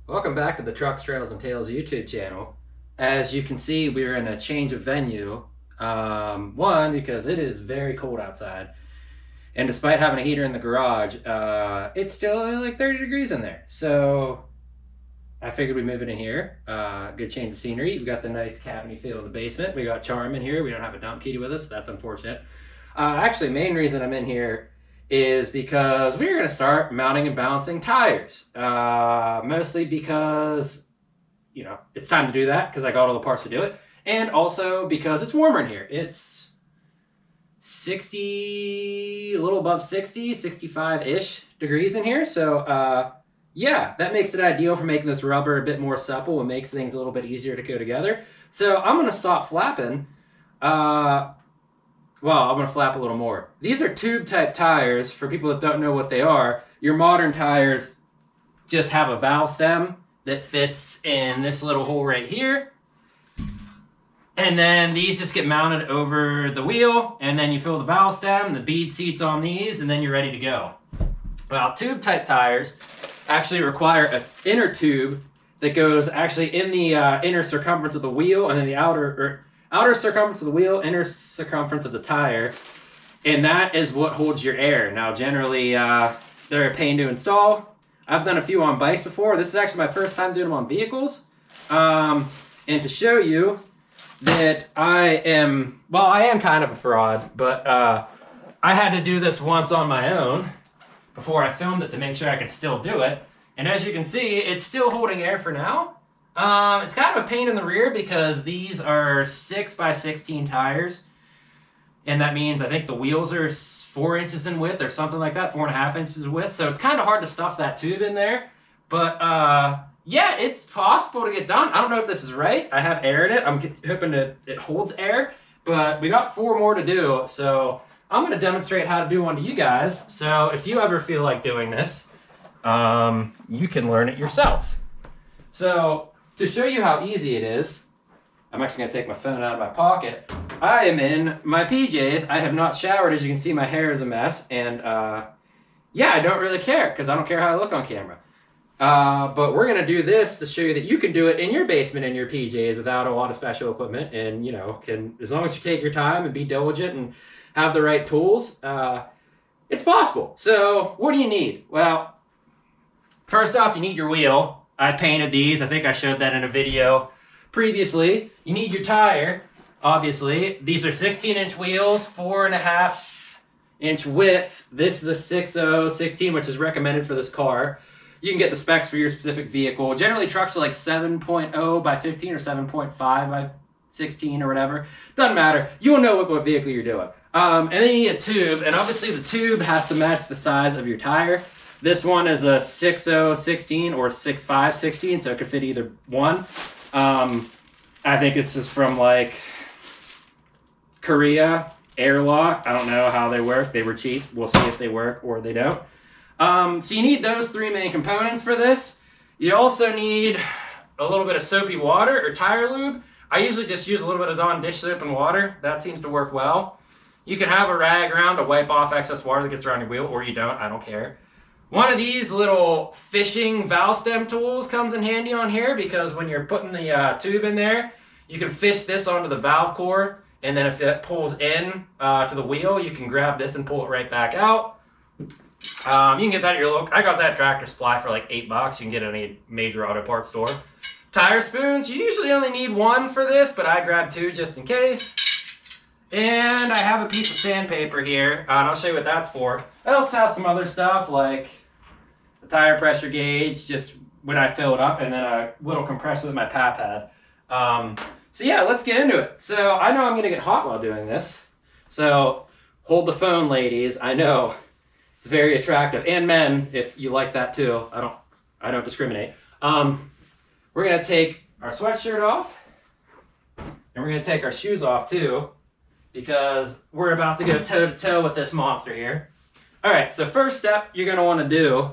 Welcome back to the Trucks, Trails, and Tales YouTube channel. As you can see, we're in a change of venue. One, because it is very cold outside. And despite having a heater in the garage, it's still like 30 degrees in there. So I figured we'd move it in here. Good change of scenery. We got the nice cabiny feel in the basement. We got Charm in here. We don't have a dump kitty with us. So that's unfortunate. Actually, main reason I'm in here is because we're going to start mounting and balancing tires. Mostly because, it's time to do that because I got all the parts to do it. And also because it's warmer in here. It's 60, a little above 60, 65-ish degrees in here. So, yeah, that makes it ideal for making this rubber a bit more supple and makes things a little bit easier to go together. So I'm going to stop flapping. Well, I'm going to flap a little more. These are tube-type tires. For people that don't know what they are, your modern tires just have a valve stem that fits in this little hole right here. And then these just get mounted over the wheel, and then you fill the valve stem, the bead seats on these, and then you're ready to go. Well, tube-type tires actually require an inner tube that goes actually in the inner circumference of the wheel, and then the outer circumference of the wheel, inner circumference of the tire, and that is what holds your air. Now, generally, they're a pain to install. I've done a few on bikes before. This is actually my first time doing them on vehicles. And to show you that I am kind of a fraud, but I had to do this once on my own before I filmed it to make sure I could still do it. And as you can see, it's still holding air for now. It's kind of a pain in the rear because these are 6x16 tires. And that means I think the wheels are 4 inches in width or something like that, 4.5 inches in width. So it's kind of hard to stuff that tube in there. But yeah, it's possible to get done. I don't know if this is right. I have air in it. I'm hoping it holds air. But we got 4 more to do. So I'm going to demonstrate how to do one to you guys. So if you ever feel like doing this, you can learn it yourself. So to show you how easy it is, I'm actually going to take my phone out of my pocket. I am in my PJs. I have not showered. As you can see, my hair is a mess. And yeah, I don't really care because I don't care how I look on camera. But we're going to do this to show you that you can do it in your basement in your PJs without a lot of special equipment. And, as long as you take your time and be diligent and have the right tools, it's possible. So what do you need? Well, first off, you need your wheel. I painted these. I think I showed that in a video previously. You need your tire, obviously. These are 16-inch wheels, 4.5-inch width. This is a 6.0/16, which is recommended for this car. You can get the specs for your specific vehicle. Generally, trucks are like 7.0 by 15 or 7.5 by 16 or whatever. Doesn't matter. You'll know what vehicle you're doing. And then you need a tube, and obviously the tube has to match the size of your tire. This one is a 6.0/16 or 6.5/16, so it could fit either one. I think it's just from like Korea, Airlock. I don't know how they work. They were cheap. We'll see if they work or they don't. So you need those 3 main components for this. You also need a little bit of soapy water or tire lube. I usually just use a little bit of Dawn dish soap and water. That seems to work well. You can have a rag around to wipe off excess water that gets around your wheel, or you don't. I don't care. One of these little fishing valve stem tools comes in handy on here because when you're putting the tube in there, you can fish this onto the valve core, and then if it pulls in to the wheel, you can grab this and pull it right back out. You can get that at your local. I got that Tractor Supply for like $8. You can get it at any major auto parts store. Tire spoons, you usually only need 1 for this, but I grabbed 2 just in case. And I have a piece of sandpaper here, and I'll show you what that's for. I also have some other stuff like the tire pressure gauge, just when I fill it up, and then a little compressor with my pad. So yeah, let's get into it. So I know I'm going to get hot while doing this. So hold the phone, ladies. I know it's very attractive, and men, if you like that too. I don't discriminate. We're going to take our sweatshirt off, and we're going to take our shoes off too, because we're about to go toe-to-toe with this monster here. All right, so first step you're going to want to do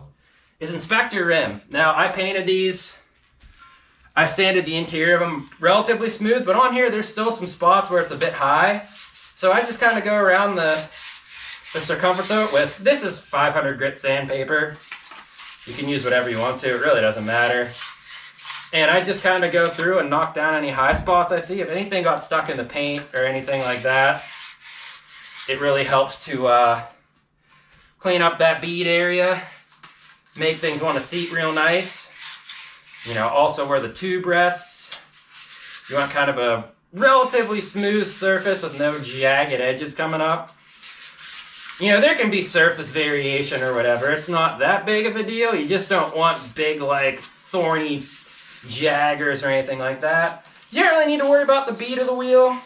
is inspect your rim. Now, I painted these. I sanded the interior of them relatively smooth, but on here there's still some spots where it's a bit high. So I just kind of go around the circumference of it with, this is 500 grit sandpaper. You can use whatever you want to, it really doesn't matter. And I just kind of go through and knock down any high spots I see. If anything got stuck in the paint or anything like that, it really helps to clean up that bead area, make things want to seat real nice. You know, also where the tube rests, you want kind of a relatively smooth surface with no jagged edges coming up. You know, there can be surface variation or whatever. It's not that big of a deal. You just don't want big, like, thorny jaggers or anything like that. You don't really need to worry about the bead of the wheel.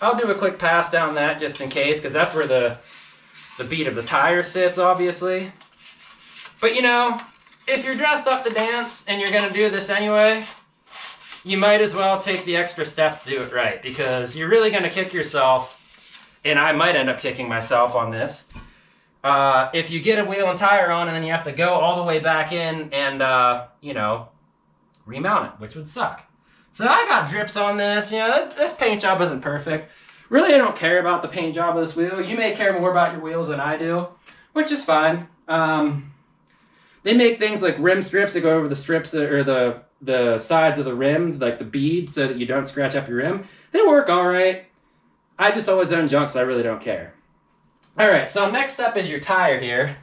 I'll do a quick pass down that just in case, because that's where the bead of the tire sits, obviously. But, you know, if you're dressed up to dance and you're going to do this anyway, you might as well take the extra steps to do it right, because you're really going to kick yourself. And I might end up kicking myself on this. If you get a wheel and tire on and then you have to go all the way back in and, you know, remount it, which would suck. So I got drips on this. You know, this paint job isn't perfect. Really, I don't care about the paint job of this wheel. You may care more about your wheels than I do, which is fine. They make things like rim strips that go over the strips or the sides of the rim, like the bead, so that you don't scratch up your rim. They work all right. I just always own junk, so I really don't care. All right, so next up is your tire here.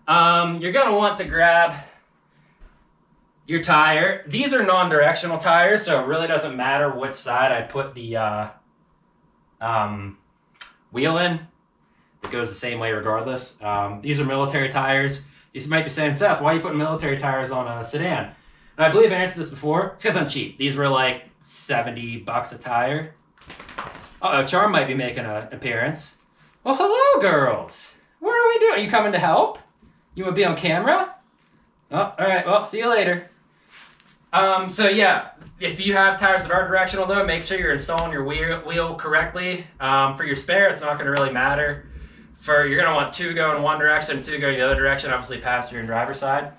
You're going to want to grab your tire. These are non-directional tires, so it really doesn't matter which side I put the wheel in. It goes the same way regardless. These are military tires. You might be saying, Seth, why are you putting military tires on a sedan? And I believe I answered this before. It's because I'm cheap. These were like $70 a tire. Uh-oh, Charm might be making an appearance. Well, hello, girls. What are we doing? Are you coming to help? You want to be on camera? Oh, all right. Well, see you later. So, yeah, if you have tires that are directional, though, make sure you're installing your wheel correctly. For your spare, it's not going to really matter. You're going to want two go in one direction, two go the other direction, obviously passenger and driver side.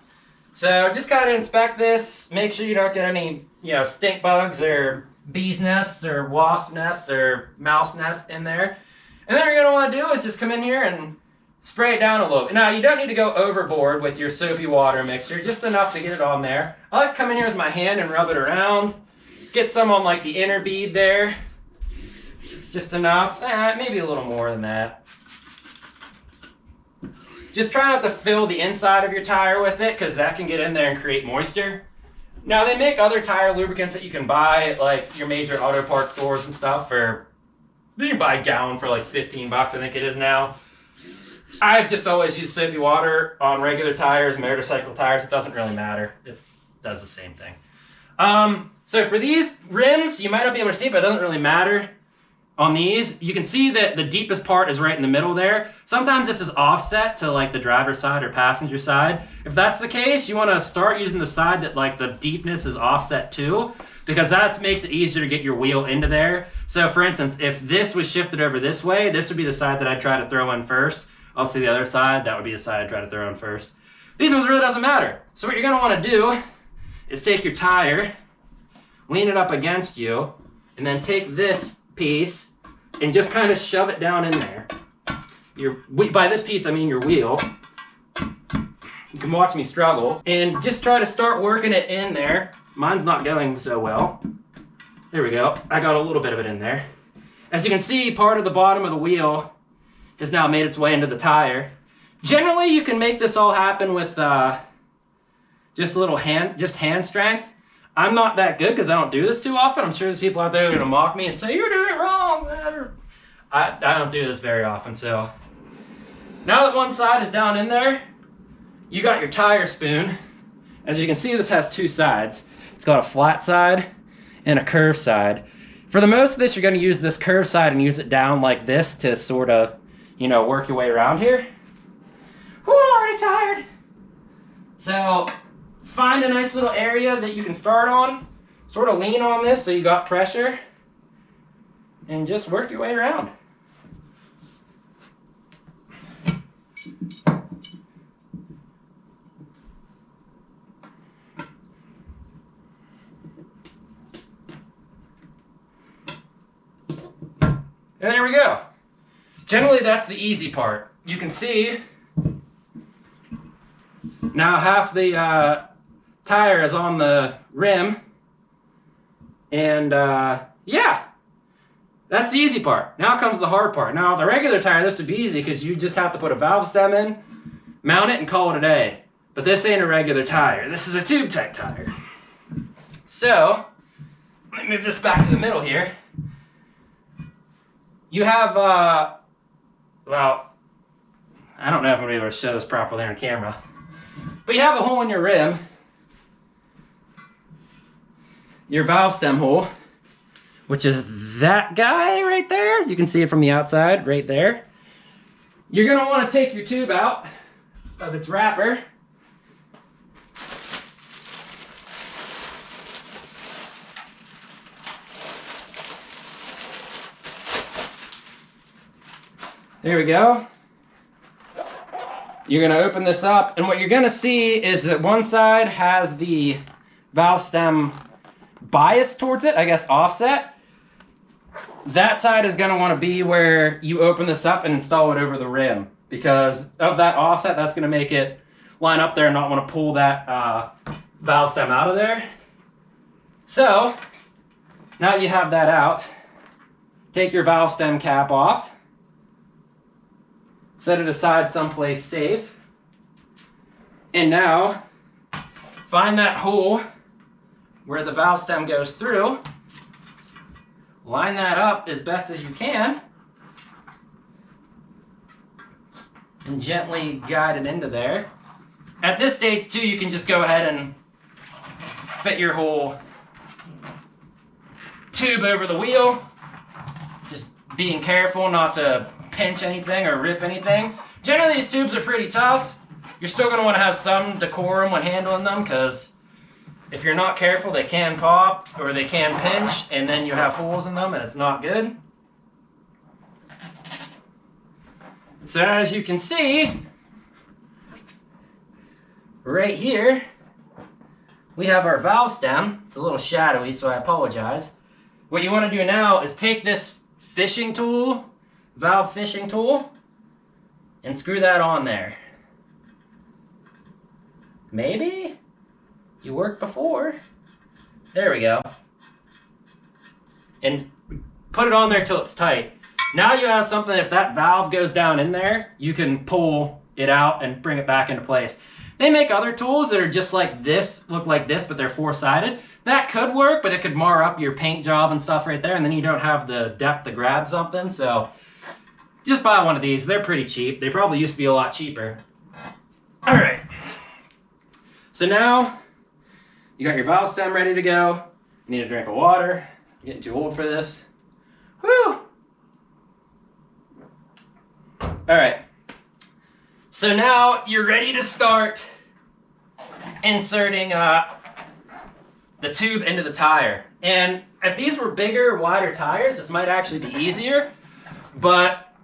So just kind of inspect this. Make sure you don't get any, you know, stink bugs or bees nests or wasp nests or mouse nests in there. And then what you're going to want to do is just come in here and spray it down a little bit. Now, you don't need to go overboard with your soapy water mixture, just enough to get it on there. I like to come in here with my hand and rub it around. Get some on like the inner bead there. Just enough. Maybe a little more than that. Just try not to fill the inside of your tire with it, because that can get in there and create moisture. Now, they make other tire lubricants that you can buy at like your major auto parts stores and stuff for, you can buy a gallon for like 15 bucks, I think it is now. I've just always used soapy water on regular tires, motorcycle tires. It doesn't really matter. It does the same thing. So for these rims, you might not be able to see, but it doesn't really matter. On these, you can see that the deepest part is right in the middle there. Sometimes this is offset to like the driver's side or passenger side. If that's the case, you want to start using the side that like the deepness is offset to, because that makes it easier to get your wheel into there. So for instance, if this was shifted over this way, this would be the side that I'd try to throw in first. I'll see the other side, that would be the side I'd try to throw in first. These ones really doesn't matter. So what you're going to want to do is take your tire, lean it up against you, and then take this piece and just kind of shove it down in there. By this piece, I mean your wheel. You can watch me struggle. And just try to start working it in there. Mine's not going so well. There we go. I got a little bit of it in there. As you can see, part of the bottom of the wheel has now made its way into the tire. Generally, you can make this all happen with just hand strength. I'm not that good because I don't do this too often. I'm sure there's people out there who are going to mock me and say, you're doing it wrong. I don't do this very often. So now that one side is down in there, you got your tire spoon. As you can see, this has two sides. It's got a flat side and a curved side. For the most of this, you're going to use this curved side and use it down like this to sort of, you know, work your way around here. Whew, I'm already tired. So find a nice little area that you can start on. Sort of lean on this so you got pressure. And just work your way around. And there we go. Generally, that's the easy part. You can see now half the tire is on the rim. And yeah, that's the easy part. Now comes the hard part. Now, the regular tire, this would be easy because you just have to put a valve stem in, mount it, and call it a day. But this ain't a regular tire. This is a tube type tire. So, let me move this back to the middle here. You have, well, I don't know if I'm going to be able to show this properly on camera. But you have a hole in your rim. Your valve stem hole, which is that guy right there. You can see it from the outside, right there. You're going to want to take your tube out of its wrapper. There we go. You're going to open this up, and what you're going to see is that one side has the valve stem biased towards it, I guess offset. That side is going to want to be where you open this up and install it over the rim. Because of that offset, that's going to make it line up there and not want to pull that valve stem out of there. So, now that you have that out, take your valve stem cap off. Set it aside someplace safe. And now, find that hole where the valve stem goes through. Line that up as best as you can. And gently guide it into there. At this stage too, you can just go ahead and fit your whole tube over the wheel. Just being careful not to pinch anything or rip anything. Generally these tubes are pretty tough. You're still going to want to have some decorum when handling them, because if you're not careful they can pop or they can pinch and then you have holes in them and it's not good. So as you can see, right here, we have our valve stem. It's a little shadowy, so I apologize. What you want to do now is take this fishing tool, valve fishing tool, and screw that on there. Maybe? You worked before. There we go. And put it on there till it's tight. Now you have something, if that valve goes down in there, you can pull it out and bring it back into place. They make other tools that are just like this, look like this, but they're four-sided. That could work, but it could mar up your paint job and stuff right there, and then you don't have the depth to grab something. So just buy one of these. They're pretty cheap. They probably used to be a lot cheaper. All right. So now you got your valve stem ready to go. You need a drink of water. I'm getting too old for this. Whew. All right. So now you're ready to start inserting the tube into the tire. And if these were bigger, wider tires, this might actually be easier, but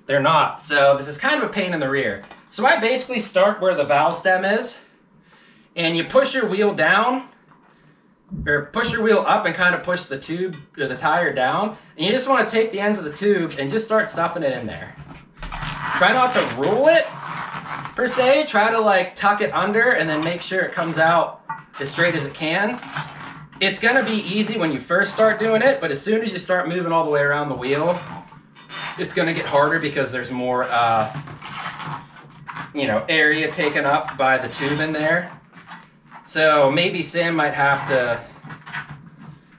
they're not. So this is kind of a pain in the rear. So I basically start where the valve stem is, and you push your wheel down, or push your wheel up and kind of push the tube or the tire down. And you just want to take the ends of the tube and just start stuffing it in there. Try not to roll it, per se. Try to like tuck it under and then make sure it comes out as straight as it can. It's going to be easy when you first start doing it, but as soon as you start moving all the way around the wheel, it's going to get harder because there's more area taken up by the tube in there. So maybe Sam might have to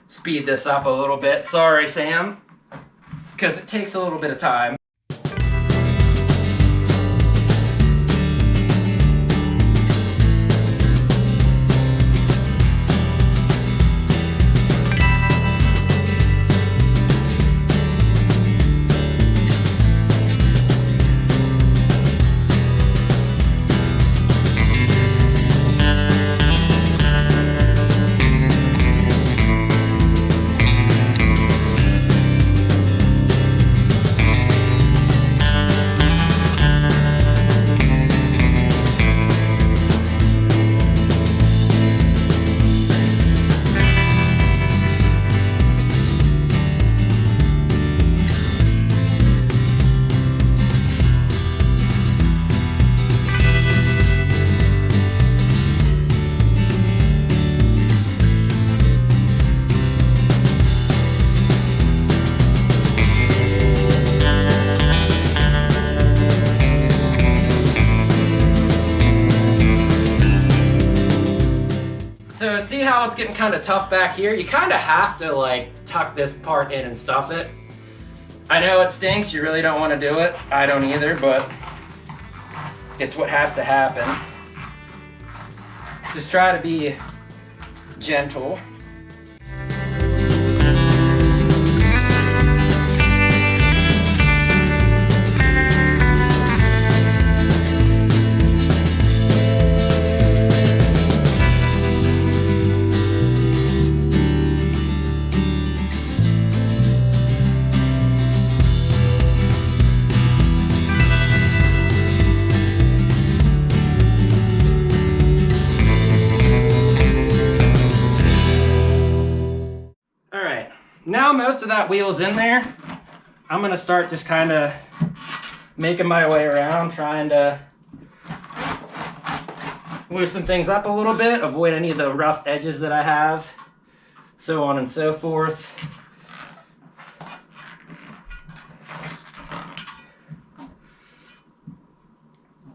speed this up a little bit. Sorry, Sam, because it takes a little bit of time. So see how it's getting kind of tough back here? You kind of have to like tuck this part in and stuff it. I know it stinks, you really don't want to do it. I don't either, but it's what has to happen. Just try to be gentle. Now most of that wheel's in there, I'm gonna start just kind of making my way around, trying to loosen things up a little bit, avoid any of the rough edges that I have, so on and so forth.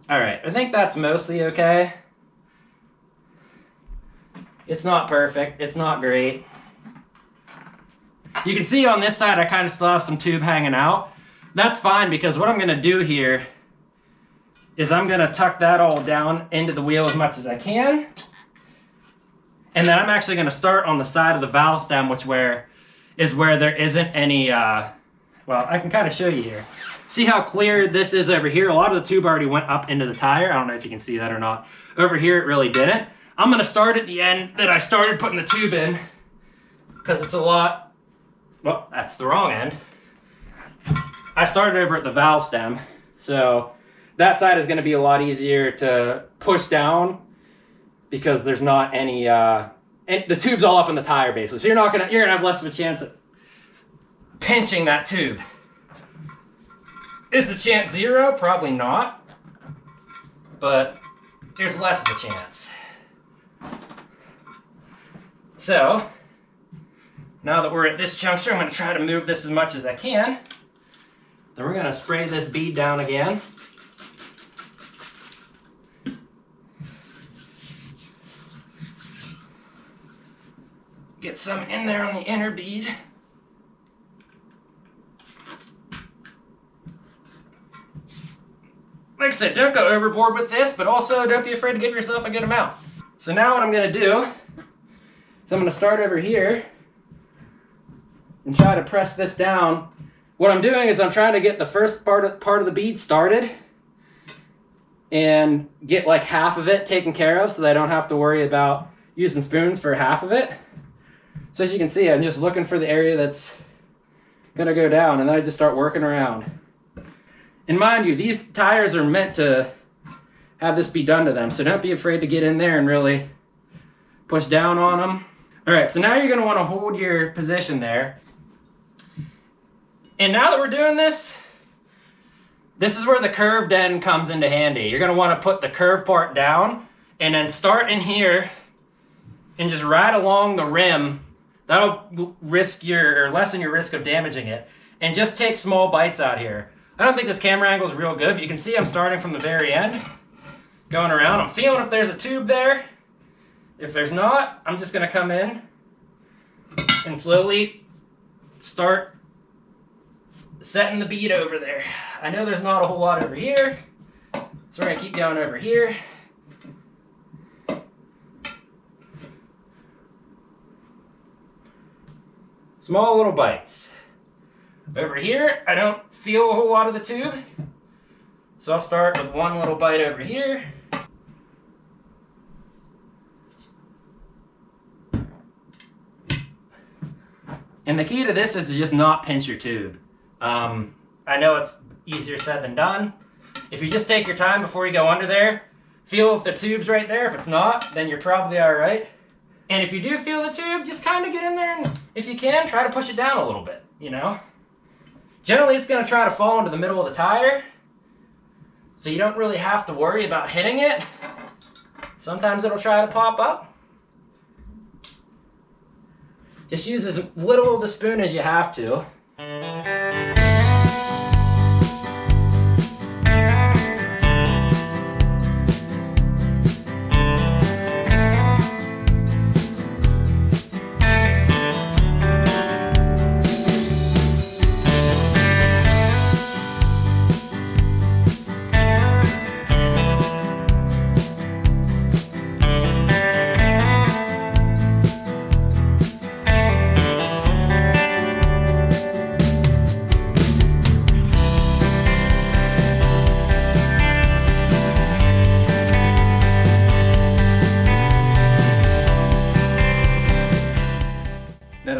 All right, I think that's mostly okay. It's not perfect, it's not great. You can see on this side I kind of still have some tube hanging out. That's fine, because what I'm going to do here is I'm going to tuck that all down into the wheel as much as I can. And then I'm actually going to start on the side of the valve stem, which is where there isn't any, well, I can kind of show you here. See how clear this is over here? A lot of the tube already went up into the tire. I don't know if you can see that or not. Over here it really didn't. I'm going to start at the end that I started putting the tube in, because it's a lot. Well, that's the wrong end. I started over at the valve stem, so that side is going to be a lot easier to push down because there's not any, the tube's all up in the tire basically, so you're gonna have less of a chance of pinching that tube. Is the chance zero? Probably not, but there's less of a chance. So now that we're at this juncture, I'm going to try to move this as much as I can. Then we're going to spray this bead down again. Get some in there on the inner bead. Like I said, don't go overboard with this, but also don't be afraid to give yourself a good amount. So now what I'm going to do is I'm going to start over here and try to press this down. What I'm doing is I'm trying to get the first part of the bead started and get like half of it taken care of so that I don't have to worry about using spoons for half of it. So as you can see, I'm just looking for the area that's gonna go down, and then I just start working around. And mind you, these tires are meant to have this be done to them, so don't be afraid to get in there and really push down on them. All right, so now you're gonna wanna hold your position there. And now that we're doing this, this is where the curved end comes into handy. You're gonna wanna put the curved part down and then start in here and just ride along the rim. That'll lessen your risk of damaging it. And just take small bites out here. I don't think this camera angle is real good, but you can see I'm starting from the very end, going around. I'm feeling if there's a tube there. If there's not, I'm just gonna come in and slowly start setting the bead over there. I know there's not a whole lot over here, so we're gonna keep going over here. Small little bites. Over here, I don't feel a whole lot of the tube, so I'll start with one little bite over here. And the key to this is to just not pinch your tube. I know it's easier said than done. If you just take your time before you go under there, feel if the tube's right there. If it's not, then you're probably all right. And if you do feel the tube, just kind of get in there and, if you can, try to push it down a little bit, you know? Generally, it's going to try to fall into the middle of the tire, so you don't really have to worry about hitting it. Sometimes it'll try to pop up. Just use as little of the spoon as you have to.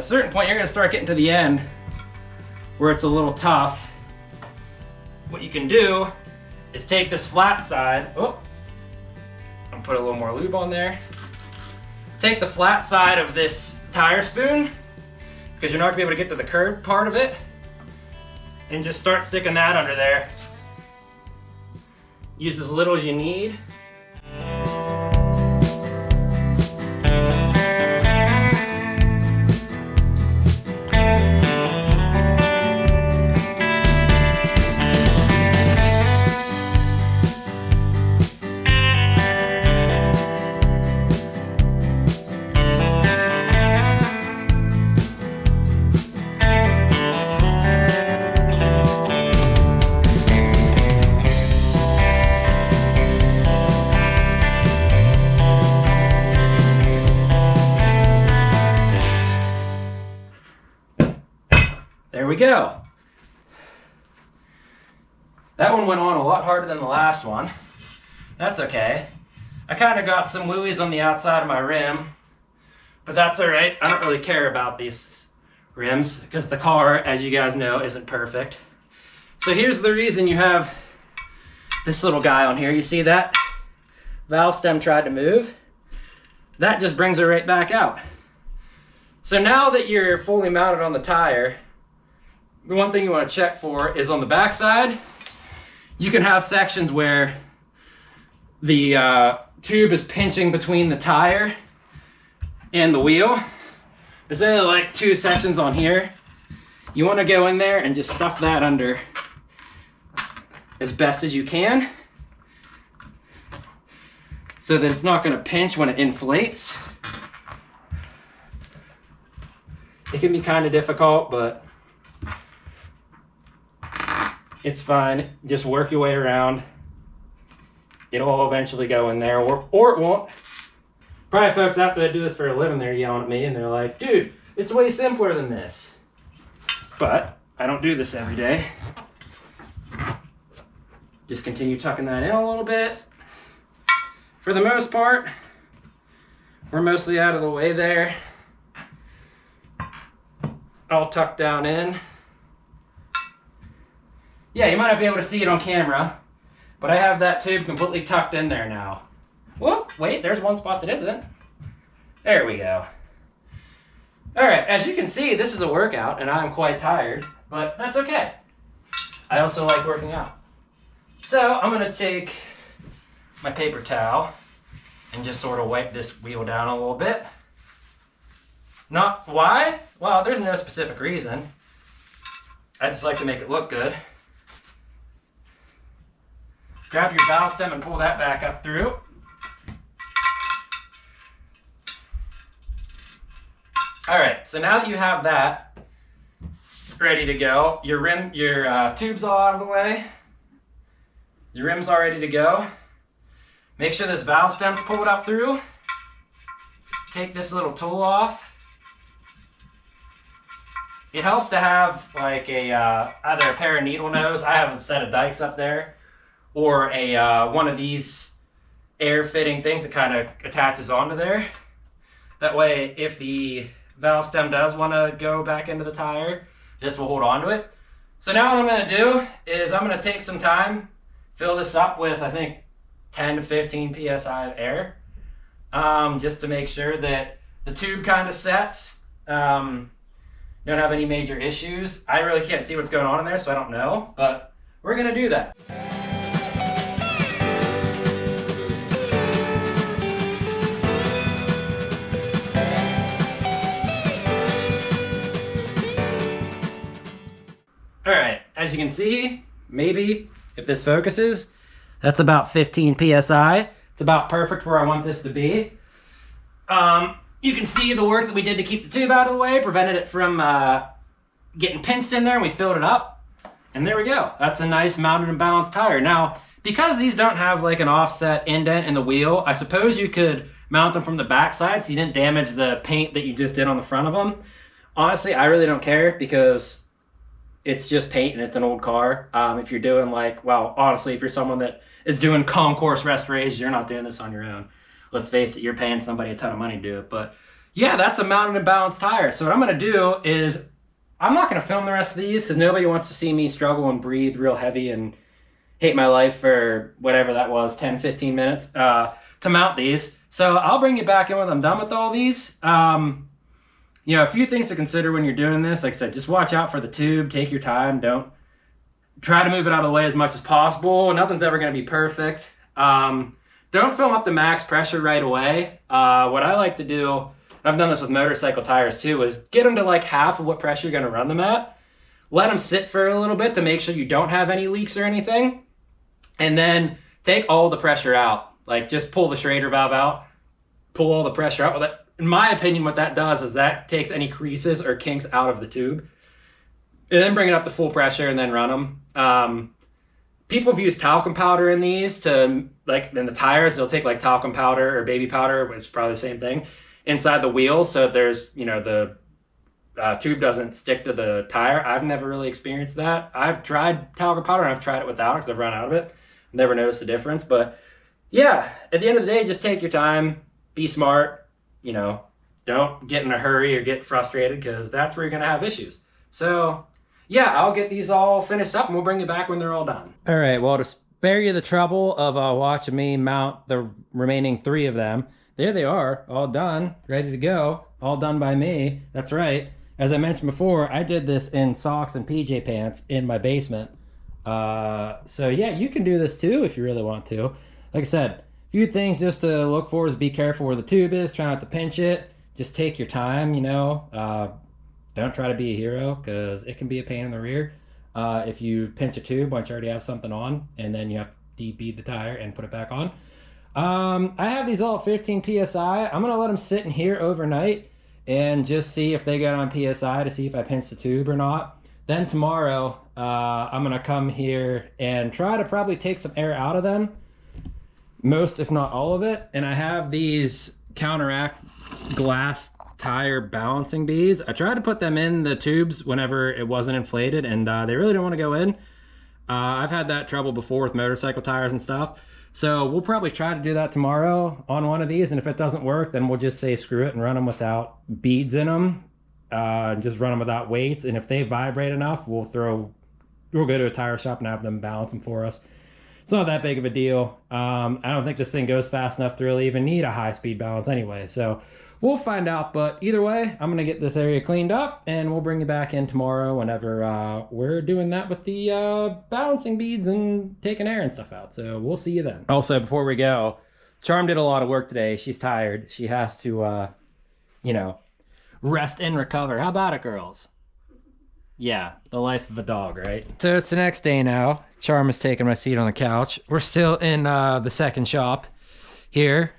a certain point, you're gonna start getting to the end where it's a little tough. What you can do is take this flat side, and put a little more lube on there. Take the flat side of this tire spoon, because you're not gonna be able to get to the curved part of it, and just start sticking that under there. Use as little as you need. There we go. That one went on a lot harder than the last one. That's okay. I kind of got some wooies on the outside of my rim, but that's all right. I don't really care about these rims because the car, as you guys know, isn't perfect. So here's the reason you have this little guy on here. You see that? Valve stem tried to move. That just brings it right back out. So now that you're fully mounted on the tire, the one thing you want to check for is on the back side, you can have sections where the tube is pinching between the tire and the wheel. There's only like 2 sections on here. You want to go in there and just stuff that under as best as you can so that it's not going to pinch when it inflates. It can be kind of difficult, but it's fine. Just work your way around. It'll eventually go in there, or it won't. Probably folks out there that do this for a living, they're yelling at me and they're like, dude, it's way simpler than this. But I don't do this every day. Just continue tucking that in a little bit. For the most part, we're mostly out of the way there. All tucked down in. Yeah, you might not be able to see it on camera, but I have that tube completely tucked in there now. Whoop, wait, there's one spot that isn't. There we go. All right, as you can see, this is a workout and I'm quite tired, but that's okay. I also like working out. So I'm gonna take my paper towel and just sort of wipe this wheel down a little bit. Not why? Well, there's no specific reason. I just like to make it look good. Grab your valve stem and pull that back up through. All right, so now that you have that ready to go, your tube's all out of the way. Your rim's all ready to go. Make sure this valve stem's pulled up through. Take this little tool off. It helps to have like either a pair of needle nose. I have a set of dikes up there, or one of these air fitting things that kind of attaches onto there. That way, if the valve stem does want to go back into the tire, this will hold on to it. So now what I'm going to do is I'm going to take some time, fill this up with I think 10 to 15 psi of air, just to make sure that the tube kind of sets. Don't have any major issues. I really can't see what's going on in there, so I don't know, but we're going to do that. All right, as you can see, maybe if this focuses, that's about 15 psi. It's about perfect where I want this to be. You can see the work that we did to keep the tube out of the way, prevented it from getting pinched in there, and we filled it up. And there we go. That's a nice mounted and balanced tire. Now, because these don't have like an offset indent in the wheel, I suppose you could mount them from the back side so you didn't damage the paint that you just did on the front of them. Honestly, I really don't care because it's just paint and it's an old car. If you're doing like, well, honestly, if you're someone that is doing concourse restoration, you're not doing this on your own. Let's face it, you're paying somebody a ton of money to do it. But yeah, that's a mounted and balanced tire. So what I'm gonna do is, I'm not gonna film the rest of these because nobody wants to see me struggle and breathe real heavy and hate my life for whatever that was, 10, 15 minutes to mount these. So I'll bring you back in when I'm done with all these. You know, a few things to consider when you're doing this. Like I said, just watch out for the tube. Take your time. Don't try to move it out of the way as much as possible. Nothing's ever going to be perfect. Don't film up the max pressure right away. What I like to do, I've done this with motorcycle tires too, is get them to like half of what pressure you're going to run them at. Let them sit for a little bit to make sure you don't have any leaks or anything. And then take all the pressure out. Like just pull the Schrader valve out, pull all the pressure out. Well, in my opinion, what that does is that takes any creases or kinks out of the tube. And then bring it up to full pressure and then run them. People have used talcum powder in these to, like in the tires, they'll take like talcum powder or baby powder, which is probably the same thing, inside the wheels. So there's, you know, the tube doesn't stick to the tire. I've never really experienced that. I've tried talcum powder and I've tried it without because I've run out of it. Never noticed the difference. But yeah, at the end of the day, just take your time, be smart. You know, don't get in a hurry or get frustrated because that's where you're going to have issues. So yeah, I'll get these all finished up and we'll bring you back when they're all done. All right, well, to spare you the trouble of watching me mount the remaining 3 of them, there they are, all done, ready to go, all done by me. That's right. As I mentioned before, I did this in socks and PJ pants in my basement. So yeah, you can do this too if you really want to. Like I said, few things just to look for is be careful where the tube is, try not to pinch it, just take your time, you know. Don't try to be a hero because it can be a pain in the rear if you pinch a tube once you already have something on and then you have to de-bead the tire and put it back on. I have these all at 15 psi. I'm gonna let them sit in here overnight and just see if they get on psi to see if I pinch the tube or not. Then tomorrow I'm gonna come here and try to probably take some air out of them, most if not all of it. And I have these counteract glass tire balancing beads. I tried to put them in the tubes whenever it wasn't inflated and they really don't want to go in. I've had that trouble before with motorcycle tires and stuff. So we'll probably try to do that tomorrow on one of these, and if it doesn't work, then we'll just say screw it and run them without beads in them. Just run them without weights, and if they vibrate enough, we'll go to a tire shop and have them balance them for us. It's not that big of a deal. I don't think this thing goes fast enough to really even need a high-speed balance anyway, so we'll find out. But either way, I'm gonna get this area cleaned up and we'll bring you back in tomorrow whenever we're doing that with the balancing beads and taking air and stuff out. So we'll see you then. Also, before we go, Charm did a lot of work today. She's tired. She has to, you know, rest and recover. How about it, girls? Yeah, the life of a dog, right? So it's the next day now. Charm is taking my seat on the couch. We're still in the second shop here.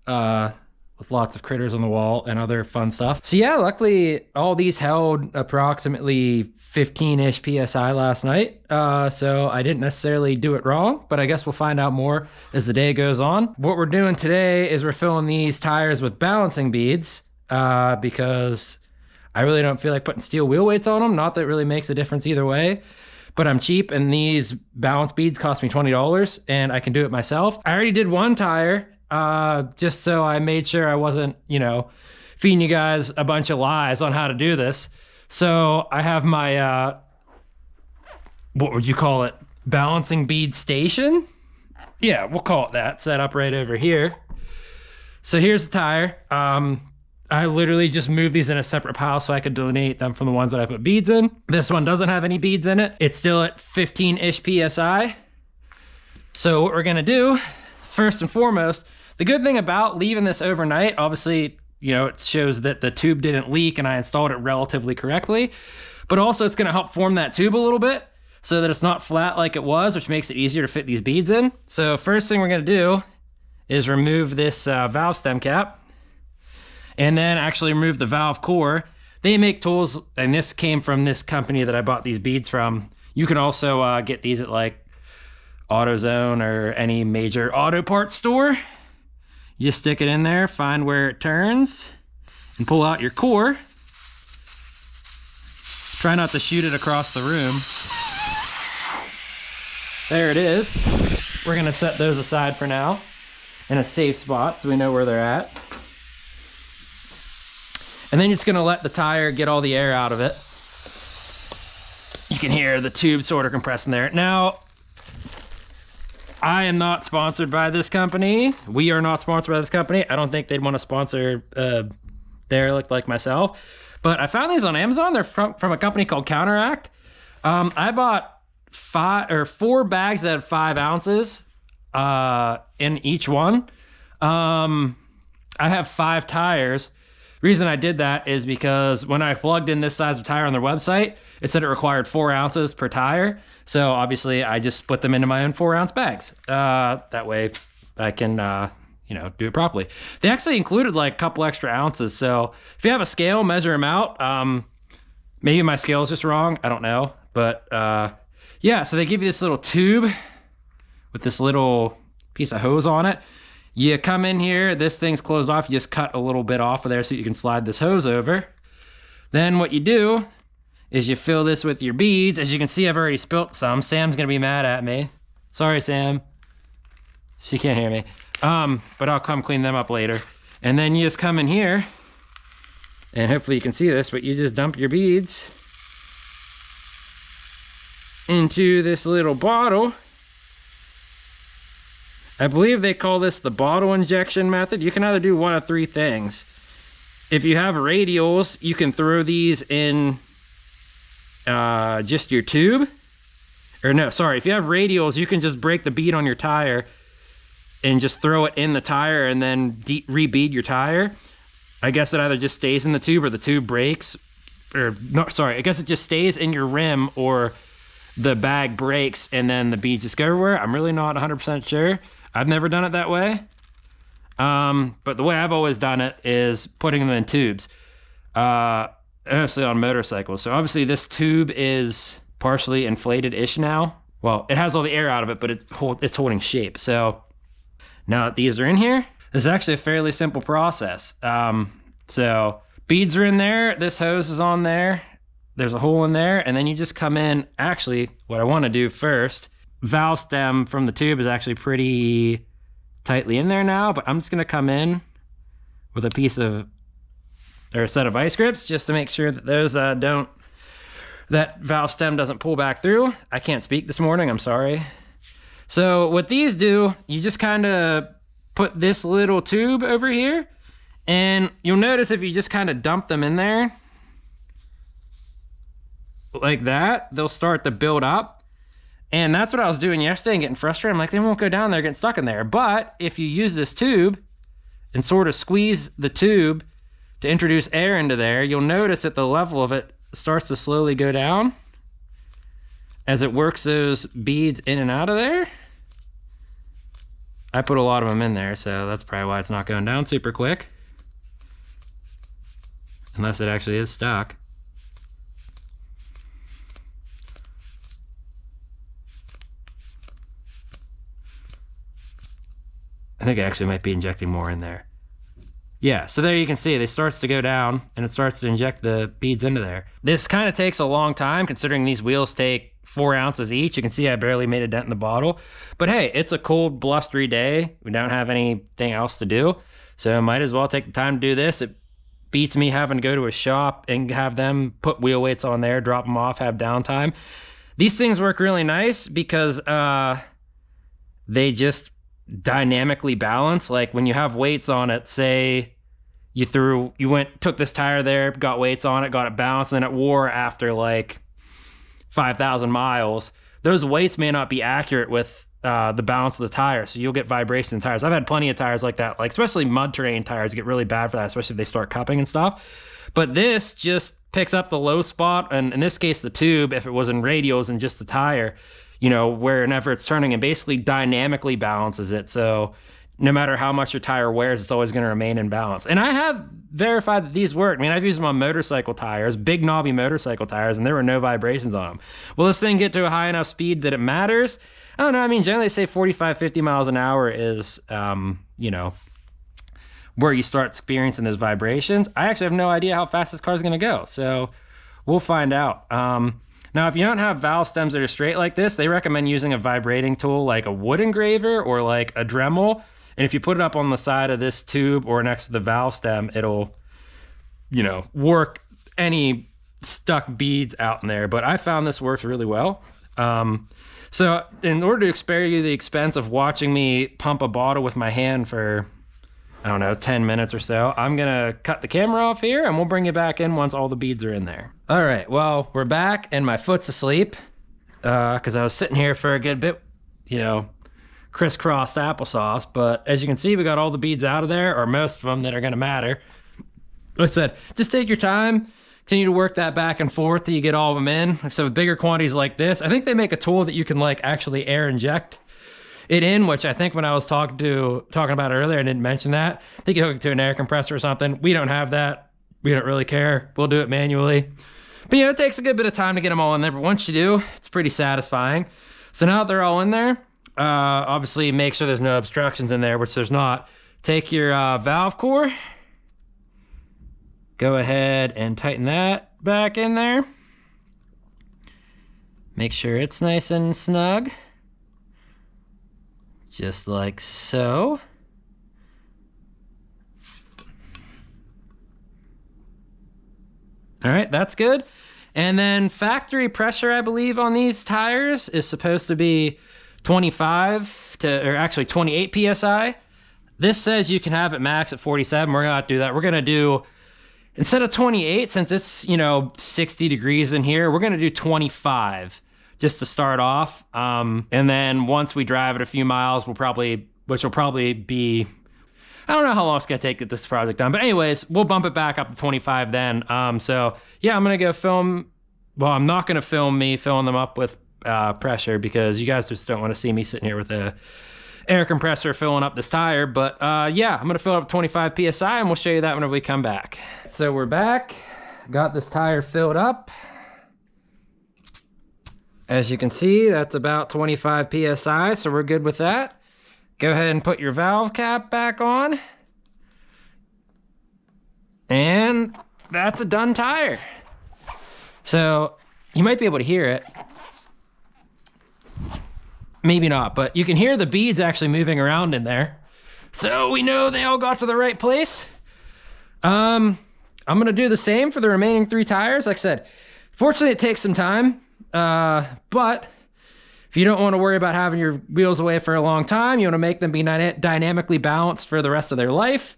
With lots of critters on the wall and other fun stuff. So yeah, luckily all these held approximately 15-ish PSI last night. So I didn't necessarily do it wrong, but I guess we'll find out more as the day goes on. What we're doing today is we're filling these tires with balancing beads because I really don't feel like putting steel wheel weights on them. Not that it really makes a difference either way, but I'm cheap and these balance beads cost me $20 and I can do it myself. I already did one tire. Just so I made sure I wasn't, you know, feeding you guys a bunch of lies on how to do this. So I have my, what would you call it? Balancing bead station? Yeah, we'll call it that, set up right over here. So here's the tire. I literally just moved these in a separate pile so I could delineate them from the ones that I put beads in. This one doesn't have any beads in it. It's still at 15-ish PSI. So what we're gonna do, first and foremost, the good thing about leaving this overnight, obviously, you know, it shows that the tube didn't leak and I installed it relatively correctly, but also it's gonna help form that tube a little bit so that it's not flat like it was, which makes it easier to fit these beads in. So first thing we're gonna do is remove this valve stem cap and then actually remove the valve core. They make tools, and this came from this company that I bought these beads from. You can also get these at like AutoZone or any major auto parts store. You just stick it in there, find where it turns, and pull out your core. Try not to shoot it across the room. There it is. We're gonna set those aside for now in a safe spot so we know where they're at. And then you're just gonna let the tire get all the air out of it. You can hear the tube sort of compressing there. Now, I am not sponsored by this company. We are not sponsored by this company. I don't think they'd want to sponsor derelict like myself. But I found these on Amazon. They're from a company called Counteract. I bought 4 bags that had 5 ounces in each one. I have 5 tires. Reason I did that is because when I plugged in this size of tire on their website, it said it required 4 ounces per tire. So obviously I just split them into my own 4-ounce bags. That way I can, do it properly. They actually included like a couple extra ounces. So if you have a scale, measure them out. Maybe my scale is just wrong. I don't know. But yeah, so they give you this little tube with this little piece of hose on it. You come in here, this thing's closed off. You just cut a little bit off of there so you can slide this hose over. Then what you do is you fill this with your beads. As you can see, I've already spilt some. Sam's gonna be mad at me. Sorry, Sam. She can't hear me. But I'll come clean them up later. And then you just come in here, and hopefully you can see this, but you just dump your beads into this little bottle. I believe they call this the bottle injection method. You can either do one of 3 things. If you have radials, you can throw these in just your tube. Or no, sorry, if you have radials, you can just break the bead on your tire and just throw it in the tire and then re-bead your tire. I guess it either just stays in the tube or the tube breaks. Or, no, sorry, I guess it just stays in your rim or the bag breaks and then the beads just go everywhere. I'm really not 100% sure. I've never done it that way. But the way I've always done it is putting them in tubes. Mostly on motorcycles. So obviously this tube is partially inflated-ish now. Well, it has all the air out of it, but it's holding shape. So now that these are in here, this is actually a fairly simple process. So beads are in there. This hose is on there. There's a hole in there. And then you just come in. Actually, what I want to do first, valve stem from the tube is actually pretty tightly in there now, but I'm just going to come in with a piece of, or a set of vice grips just to make sure that those that valve stem doesn't pull back through. I can't speak this morning, I'm sorry. So what these do, you just kind of put this little tube over here, and you'll notice if you just kind of dump them in there like that, they'll start to build up. And that's what I was doing yesterday and getting frustrated. I'm like, they won't go down there, getting stuck in there. But if you use this tube and sort of squeeze the tube to introduce air into there, you'll notice that the level of it starts to slowly go down as it works those beads in and out of there. I put a lot of them in there, so that's probably why it's not going down super quick. Unless it actually is stuck. I think I actually might be injecting more in there. Yeah, so there you can see, it starts to go down and it starts to inject the beads into there. This kind of takes a long time considering these wheels take 4 ounces each. You can see I barely made a dent in the bottle. But hey, it's a cold, blustery day. We don't have anything else to do. So might as well take the time to do this. It beats me having to go to a shop and have them put wheel weights on there, drop them off, have downtime. These things work really nice because they just dynamically balance. Like when you have weights on it, say you took this tire there, got weights on it, got it balanced, and then it wore after like 5,000 miles. Those weights may not be accurate with the balance of the tire, so you'll get vibration in tires. I've had plenty of tires like that, like especially mud terrain tires get really bad for that, especially if they start cupping and stuff. But this just picks up the low spot, and in this case the tube, if it was in radials and just the tire, wherever it's turning, and basically dynamically balances it. So no matter how much your tire wears, it's always going to remain in balance. And I have verified that these work. I mean, I've used them on motorcycle tires, big knobby motorcycle tires, and there were no vibrations on them. Will this thing get to a high enough speed that it matters? I don't know. I mean, generally they say 45, 50 miles an hour is, where you start experiencing those vibrations. I actually have no idea how fast this car is going to go. So we'll find out. Now, if you don't have valve stems that are straight like this, they recommend using a vibrating tool like a wood engraver or like a Dremel. And if you put it up on the side of this tube or next to the valve stem, it'll you know, work any stuck beads out in there, but I found this works really well. So in order to spare you the expense of watching me pump a bottle with my hand for, I don't know, 10 minutes or so, I'm gonna cut the camera off here and we'll bring you back in once all the beads are in there. All right, well, we're back and my foot's asleep because I was sitting here for a good bit, you know, crisscrossed applesauce, but as you can see, we got all the beads out of there, or most of them that are gonna matter. Like I said, just take your time, continue to work that back and forth till you get all of them in. So with bigger quantities like this, I think they make a tool that you can like actually air inject it in, which I think when I was talking about it earlier, I didn't mention that. I think you hook it to an air compressor or something. We don't have that. We don't really care. We'll do it manually. But you know, it takes a good bit of time to get them all in there, but once you do, it's pretty satisfying. So now that they're all in there, obviously make sure there's no obstructions in there, which there's not. Take your valve core, go ahead and tighten that back in there. Make sure it's nice and snug. Just like so. All right, that's good. And then factory pressure, I believe, on these tires is supposed to be 25 to, or actually 28 PSI. This says you can have it max at 47. We're gonna do that. We're gonna do, instead of 28, since it's, you know, 60 degrees in here, we're gonna do 25 just to start off. And then once we drive it a few miles, which will probably be, I don't know how long it's gonna take to get this project done, but anyways, we'll bump it back up to 25 then. So yeah, I'm gonna go film, well, I'm not gonna film me filling them up with pressure because you guys just don't wanna see me sitting here with a air compressor filling up this tire, but yeah, I'm gonna fill it up 25 PSI and we'll show you that whenever we come back. So we're back, got this tire filled up. As you can see, that's about 25 PSI, so we're good with that. Go ahead and put your valve cap back on. And that's a done tire. So you might be able to hear it. Maybe not, but you can hear the beads actually moving around in there. So we know they all got to the right place. I'm gonna do the same for the remaining 3 tires. Like I said, fortunately it takes some time. But if you don't want to worry about having your wheels away for a long time, you want to make them be dynamically balanced for the rest of their life.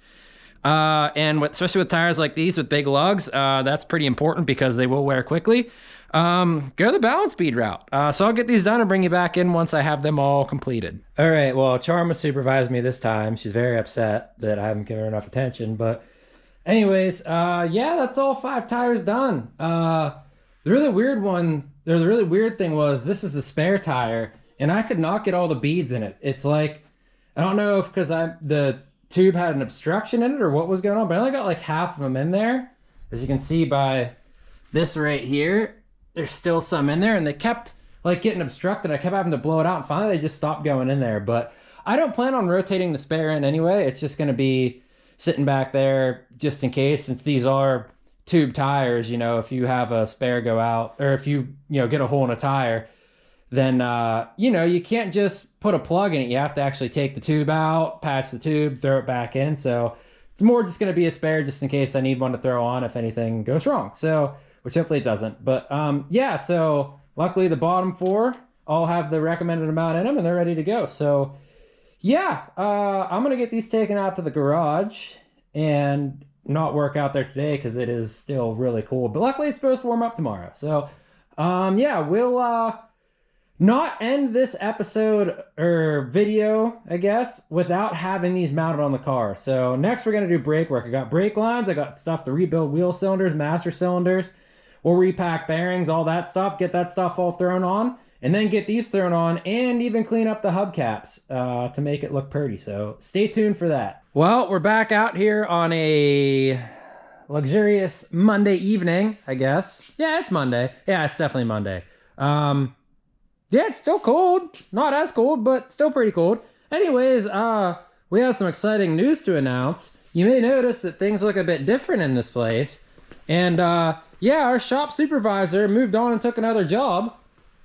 And especially with tires like these with big lugs, that's pretty important because they will wear quickly. Go the balance bead route. So I'll get these done and bring you back in once I have them all completed. All right, well, Charma supervised me this time. She's very upset that I haven't given her enough attention, but anyways, yeah, that's all 5 tires done. The really weird thing was this is the spare tire and I could not get all the beads in it. It's like, I don't know if because the tube had an obstruction in it or what was going on, but I only got like half of them in there. As you can see by this right here, there's still some in there and they kept like getting obstructed. I kept having to blow it out and finally they just stopped going in there. But I don't plan on rotating the spare in anyway. It's just gonna be sitting back there just in case, since these are tube tires, you know, if you have a spare go out or if you know, get a hole in a tire, then, you know, you can't just put a plug in it. You have to actually take the tube out, patch the tube, throw it back in. So it's more just going to be a spare just in case I need one to throw on if anything goes wrong. So, which hopefully it doesn't. But yeah, so luckily the bottom 4 all have the recommended amount in them and they're ready to go. So yeah, I'm going to get these taken out to the garage and not work out there today because it is still really cold, but luckily it's supposed to warm up tomorrow. So yeah, we'll not end this episode or video, I guess, without having these mounted on the car. So next we're gonna do brake work. I got brake lines, I got stuff to rebuild wheel cylinders, master cylinders, we'll repack bearings, all that stuff, get that stuff all thrown on, and then get these thrown on and even clean up the hubcaps to make it look pretty. So stay tuned for that. Well, we're back out here on a luxurious Monday evening, I guess. Yeah, it's Monday. Yeah, it's definitely Monday. Yeah, it's still cold. Not as cold, but still pretty cold. Anyways, we have some exciting news to announce. You may notice that things look a bit different in this place. And yeah, our shop supervisor moved on and took another job.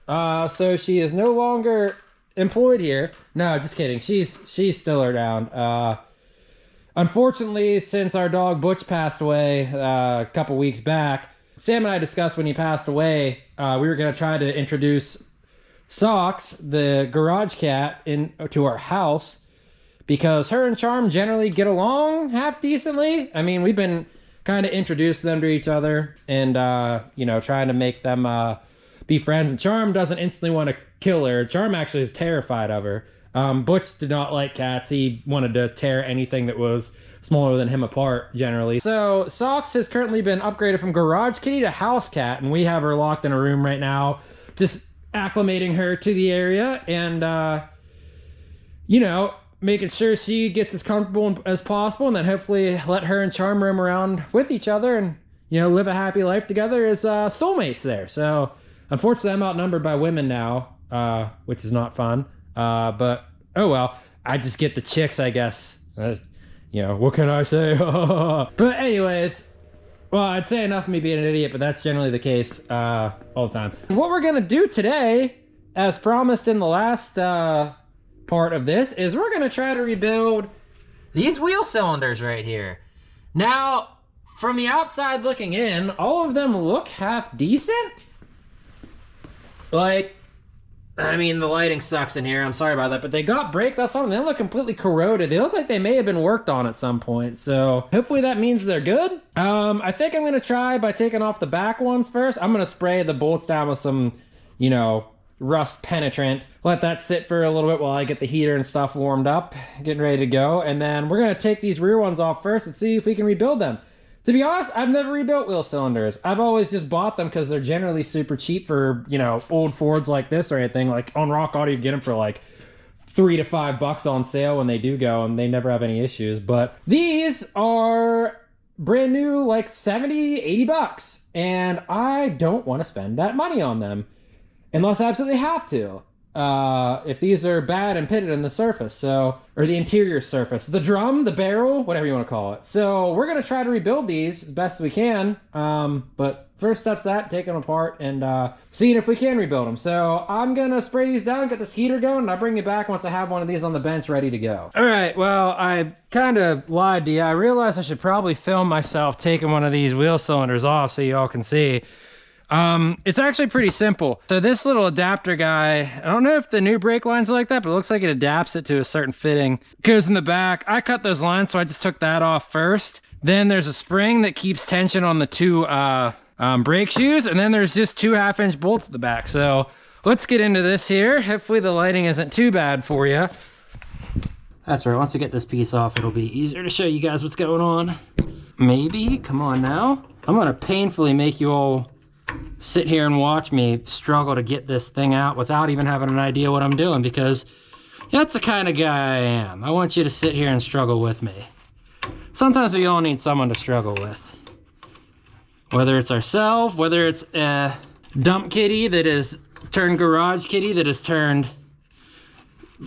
So she is no longer employed here. No, just kidding. She's still around. unfortunately, since our dog Butch passed away a couple weeks back, Sam and I discussed when he passed away, we were going to try to introduce Socks, the garage cat, into our house, because her and Charm generally get along half decently. I mean, we've been kind of introducing them to each other and, you know, trying to make them be friends. And Charm doesn't instantly want to kill her. Charm actually is terrified of her. Butch did not like cats. He wanted to tear anything that was smaller than him apart, generally. So Socks has currently been upgraded from garage kitty to house cat, and we have her locked in a room right now, just acclimating her to the area and, you know, making sure she gets as comfortable as possible, and then hopefully let her and Charm roam around with each other and, you know, live a happy life together as soulmates there. So unfortunately, I'm outnumbered by women now, which is not fun. But oh well, I just get the chicks, I guess. You know, what can I say? But anyways, well, I'd say enough of me being an idiot, but that's generally the case all the time. What we're gonna do today, as promised in the last part of this, is we're gonna try to rebuild these wheel cylinders right here. Now, from the outside looking in, all of them look half decent. Like, I mean, the lighting sucks in here. I'm sorry about that, but they got brake dust on them. They don't look completely corroded. They look like they may have been worked on at some point, so hopefully that means they're good. I think I'm gonna try by taking off the back ones first. I'm gonna spray the bolts down with some, you know, rust penetrant. Let that sit for a little bit while I get the heater and stuff warmed up, getting ready to go. And then we're gonna take these rear ones off first and see if we can rebuild them. To be honest, I've never rebuilt wheel cylinders. I've always just bought them because they're generally super cheap for, you know, old Fords like this or anything. Like on Rock Auto, you get them for like $3 to $5 on sale when they do go, and they never have any issues. But these are brand new, like 70, 80 bucks. And I don't want to spend that money on them unless I absolutely have to. If these are bad and pitted in the surface, so, or the interior surface, the drum, the barrel, whatever you want to call it. So we're going to try to rebuild these as best we can. But first step's that, taking them apart and seeing if we can rebuild them. So I'm going to spray these down, get this heater going, and I'll bring you back once I have one of these on the bench ready to go. All right, well, I kind of lied to you. I realized I should probably film myself taking one of these wheel cylinders off so you all can see. It's actually pretty simple. So this little adapter guy, I don't know if the new brake lines are like that, but it looks like it adapts it to a certain fitting. It goes in the back. I cut those lines, so I just took that off first. Then there's a spring that keeps tension on the two brake shoes, and then there's just 2 half-inch bolts at the back. So let's get into this here. Hopefully the lighting isn't too bad for you. That's right, once we get this piece off, it'll be easier to show you guys what's going on. Maybe, come on now. I'm gonna painfully make you all sit here and watch me struggle to get this thing out without even having an idea what I'm doing, because that's the kind of guy I am. I want you to sit here and struggle with me. Sometimes we all need someone to struggle with. Whether it's ourselves, whether it's a dump kitty that is turned garage kitty that has turned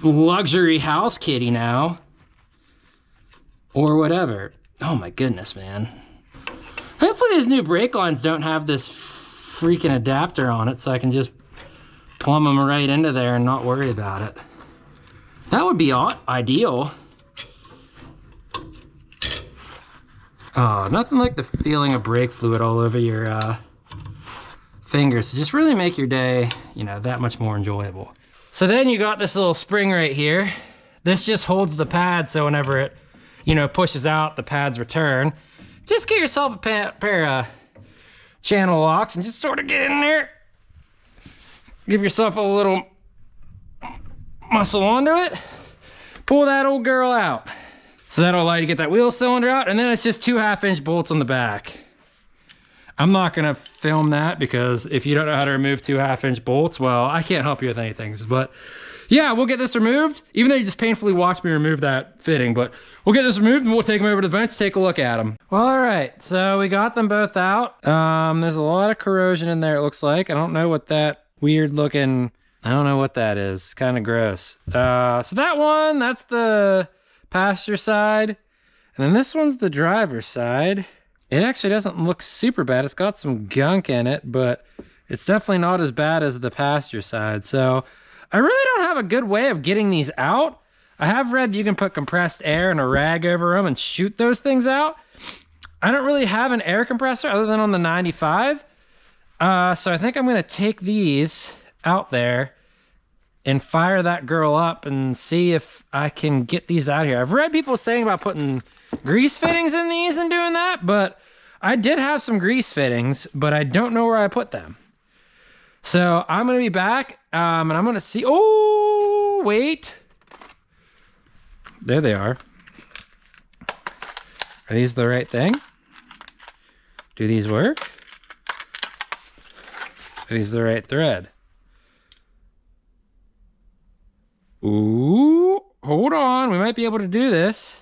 luxury house kitty now, or whatever. Oh my goodness, man. Hopefully these new brake lines don't have this freaking adapter on it, so I can just plumb them right into there and not worry about it. That would be ideal. Oh, nothing like the feeling of brake fluid all over your fingers to just really make your day, you know, that much more enjoyable. So then you got this little spring right here. This just holds the pad, so whenever it, you know, pushes out, the pads return. Just get yourself a pair of channel locks and just sort of get in there. Give yourself a little muscle onto it. Pull that old girl out. So that'll allow you to get that wheel cylinder out, and then it's just 2 half-inch bolts on the back. I'm not gonna film that because if you don't know how to remove 2 half-inch bolts, well, I can't help you with anything. But yeah, we'll get this removed, even though you just painfully watched me remove that fitting, but we'll get this removed and we'll take them over to the bench, take a look at them. Well, all right, so we got them both out. There's a lot of corrosion in there, it looks like. I don't know what that weird looking, I don't know what that is. It's kind of gross. So that one, that's the passenger side. And then this one's the driver's side. It actually doesn't look super bad. It's got some gunk in it, but it's definitely not as bad as the passenger side. So I really don't have a good way of getting these out. I have read that you can put compressed air and a rag over them and shoot those things out. I don't really have an air compressor other than on the 95. So I think I'm gonna take these out there and fire that girl up and see if I can get these out here. I've read people saying about putting grease fittings in these and doing that, but I did have some grease fittings, but I don't know where I put them. So I'm gonna be back, and I'm gonna see, oh, wait. There they are. Are these the right thing? Do these work? Are these the right thread? Ooh, hold on. We might be able to do this.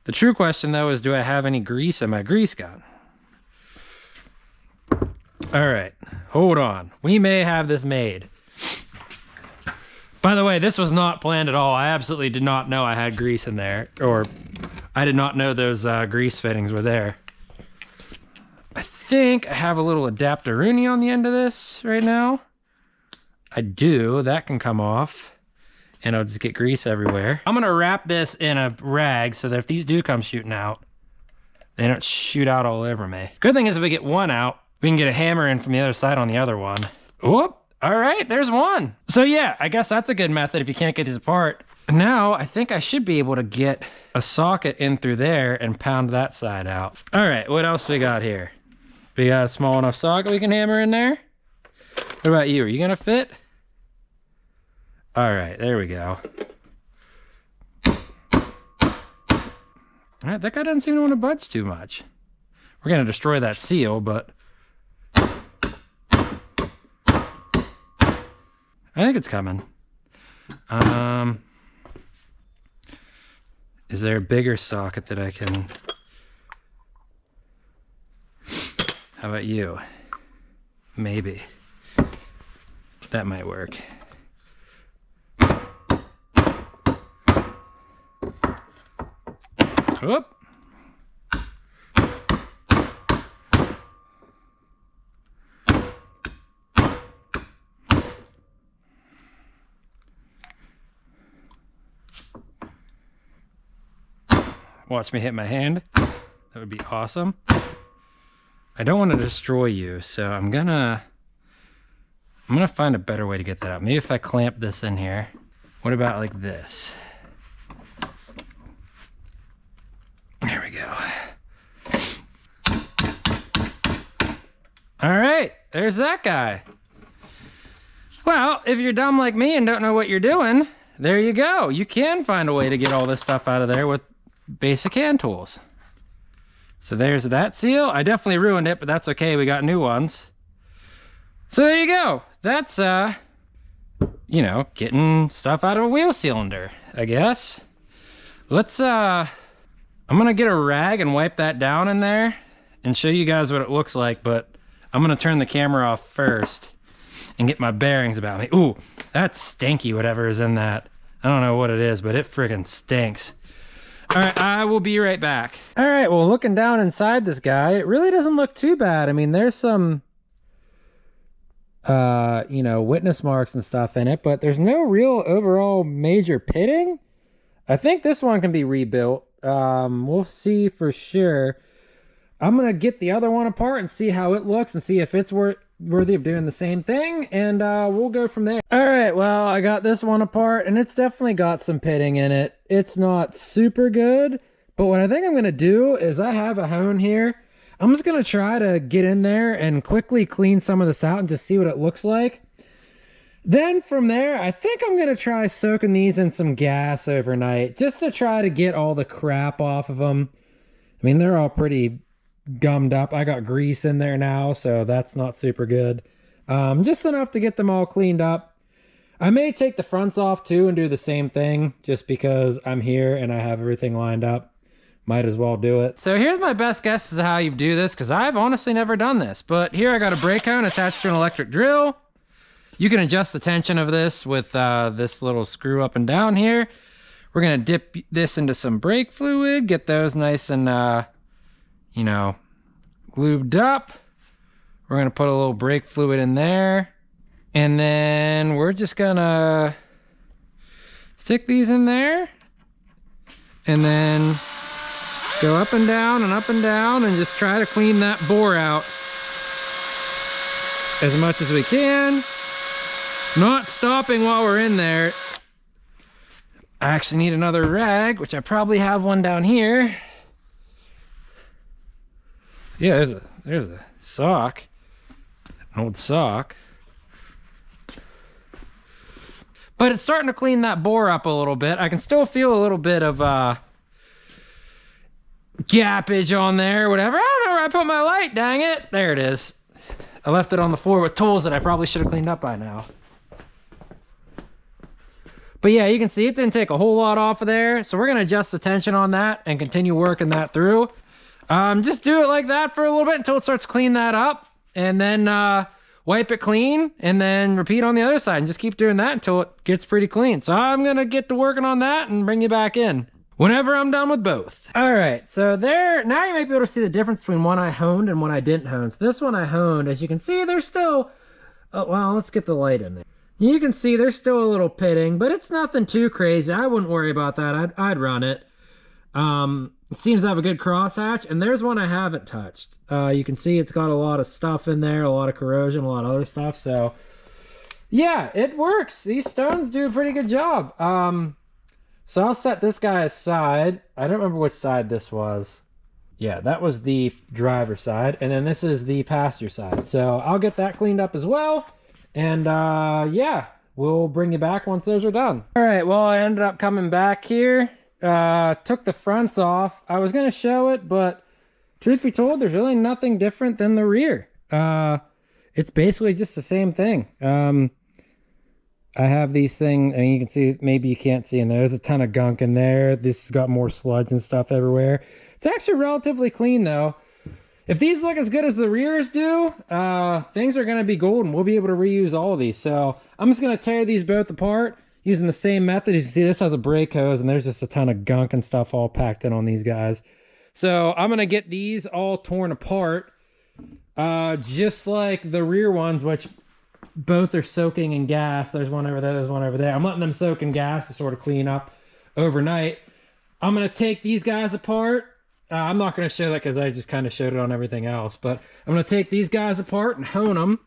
The true question, though, is do I have any grease in my grease gun? All right, hold on. We may have this made. By the way, this was not planned at all. I absolutely did not know I had grease in there, or I did not know those grease fittings were there. I think I have a little adapter-rooney on the end of this right now. I do. That can come off, and I'll just get grease everywhere. I'm gonna wrap this in a rag so that if these do come shooting out, they don't shoot out all over me. Good thing is if we get one out, we can get a hammer in from the other side on the other one. Whoop. All right, there's one. So yeah, I guess that's a good method if you can't get these apart. Now, I think I should be able to get a socket in through there and pound that side out. All right, what else we got here? We got a small enough socket we can hammer in there. What about you? Are you gonna fit? All right, there we go. All right, that guy doesn't seem to want to budge too much. We're gonna destroy that seal, but I think it's coming. Is there a bigger socket that I can... How about you? Maybe. That might work. Whoop. Watch me hit my hand. That would be awesome. I don't want to destroy you, so I'm gonna find a better way to get that out. Maybe if I clamp this in here. What about like this? There we go. All right, there's that guy. Well, if you're dumb like me and don't know what you're doing, there you go. You can find a way to get all this stuff out of there with basic hand tools. So there's that seal. I definitely ruined it, but that's okay. We got new ones. So there you go. That's, you know, getting stuff out of a wheel cylinder, I guess. Let's, I'm gonna get a rag and wipe that down in there and show you guys what it looks like, but I'm gonna turn the camera off first and get my bearings about me. Ooh, that's stinky, whatever is in that. I don't know what it is, but it friggin' stinks. All right, I will be right back. All right, well, looking down inside this guy, it really doesn't look too bad. I mean, there's some, you know, witness marks and stuff in it, but there's no real overall major pitting. I think this one can be rebuilt. We'll see for sure. I'm gonna get the other one apart and see how it looks and see if it's worthy of doing the same thing, and we'll go from there. All right, well, I got this one apart, and it's definitely got some pitting in it. It's not super good, but what I think I'm gonna do is I have a hone here. I'm just gonna try to get in there and quickly clean some of this out and just see what it looks like. Then from there, I think I'm gonna try soaking these in some gas overnight just to try to get all the crap off of them. I mean, they're all pretty gummed up. I got grease in there now, so that's not super good. Just enough to get them all cleaned up. I may take the fronts off too and do the same thing just because I'm here and I have everything lined up. Might as well do it. So here's my best guess as to how you do this, because I've honestly never done this. But here I got a brake cone attached to an electric drill. You can adjust the tension of this with this little screw up and down here. We're gonna dip this into some brake fluid, get those nice and you know, lubed up. We're gonna put a little brake fluid in there. And then we're just gonna Stick these in there, and then go up and down and up and down, and just try to clean that bore out as much as we can. Not stopping while we're in there. I actually need another rag, which I probably have one down here. Yeah, there's a sock, an old sock. But it's starting to clean that bore up a little bit. I can still feel a little bit of gappage on there, whatever. I don't know where I put my light, dang it. There it is. I left it on the floor with tools that I probably should have cleaned up by now. But yeah, you can see it didn't take a whole lot off of there. So we're gonna adjust the tension on that and continue working that through. Just do it like that for a little bit until it starts to clean that up. And then wipe it clean and then repeat on the other side and just keep doing that until it gets pretty clean. So I'm gonna get to working on that and bring you back in whenever I'm done with both. All right, so there, now you might be able to see the difference between one I honed and one I didn't hone. So this one I honed, as you can see, there's still, oh, well, let's get the light in there. You can see there's still a little pitting, but it's nothing too crazy. I wouldn't worry about that. I'd run it. It seems to have a good crosshatch, and there's one I haven't touched. You can see it's got a lot of stuff in there, a lot of corrosion, a lot of other stuff. So yeah, it works. These stones do a pretty good job. So I'll set this guy aside. I don't remember which side this was. Yeah, that was the driver's side, and then this is the passenger side. So I'll get that cleaned up as well. And yeah, we'll bring you back once those are done. All right, well, I ended up coming back here. Took the fronts off. I was gonna show it, but truth be told, there's really nothing different than the rear. It's basically just the same thing. I have these things, and you can see, maybe you can't see in there, there's a ton of gunk in there. This has got more sludge and stuff everywhere. It's actually relatively clean though. If these look as good as the rears do, things are gonna be golden. We'll be able to reuse all of these. So I'm just gonna tear these both apart using the same method. You can see this has a brake hose, and there's just a ton of gunk and stuff all packed in on these guys. So I'm gonna get these all torn apart, just like the rear ones, which both are soaking in gas. There's one over there, there's one over there. I'm letting them soak in gas to sort of clean up overnight. I'm gonna take these guys apart. I'm not gonna show that because I just kind of showed it on everything else, but I'm gonna take these guys apart and hone them.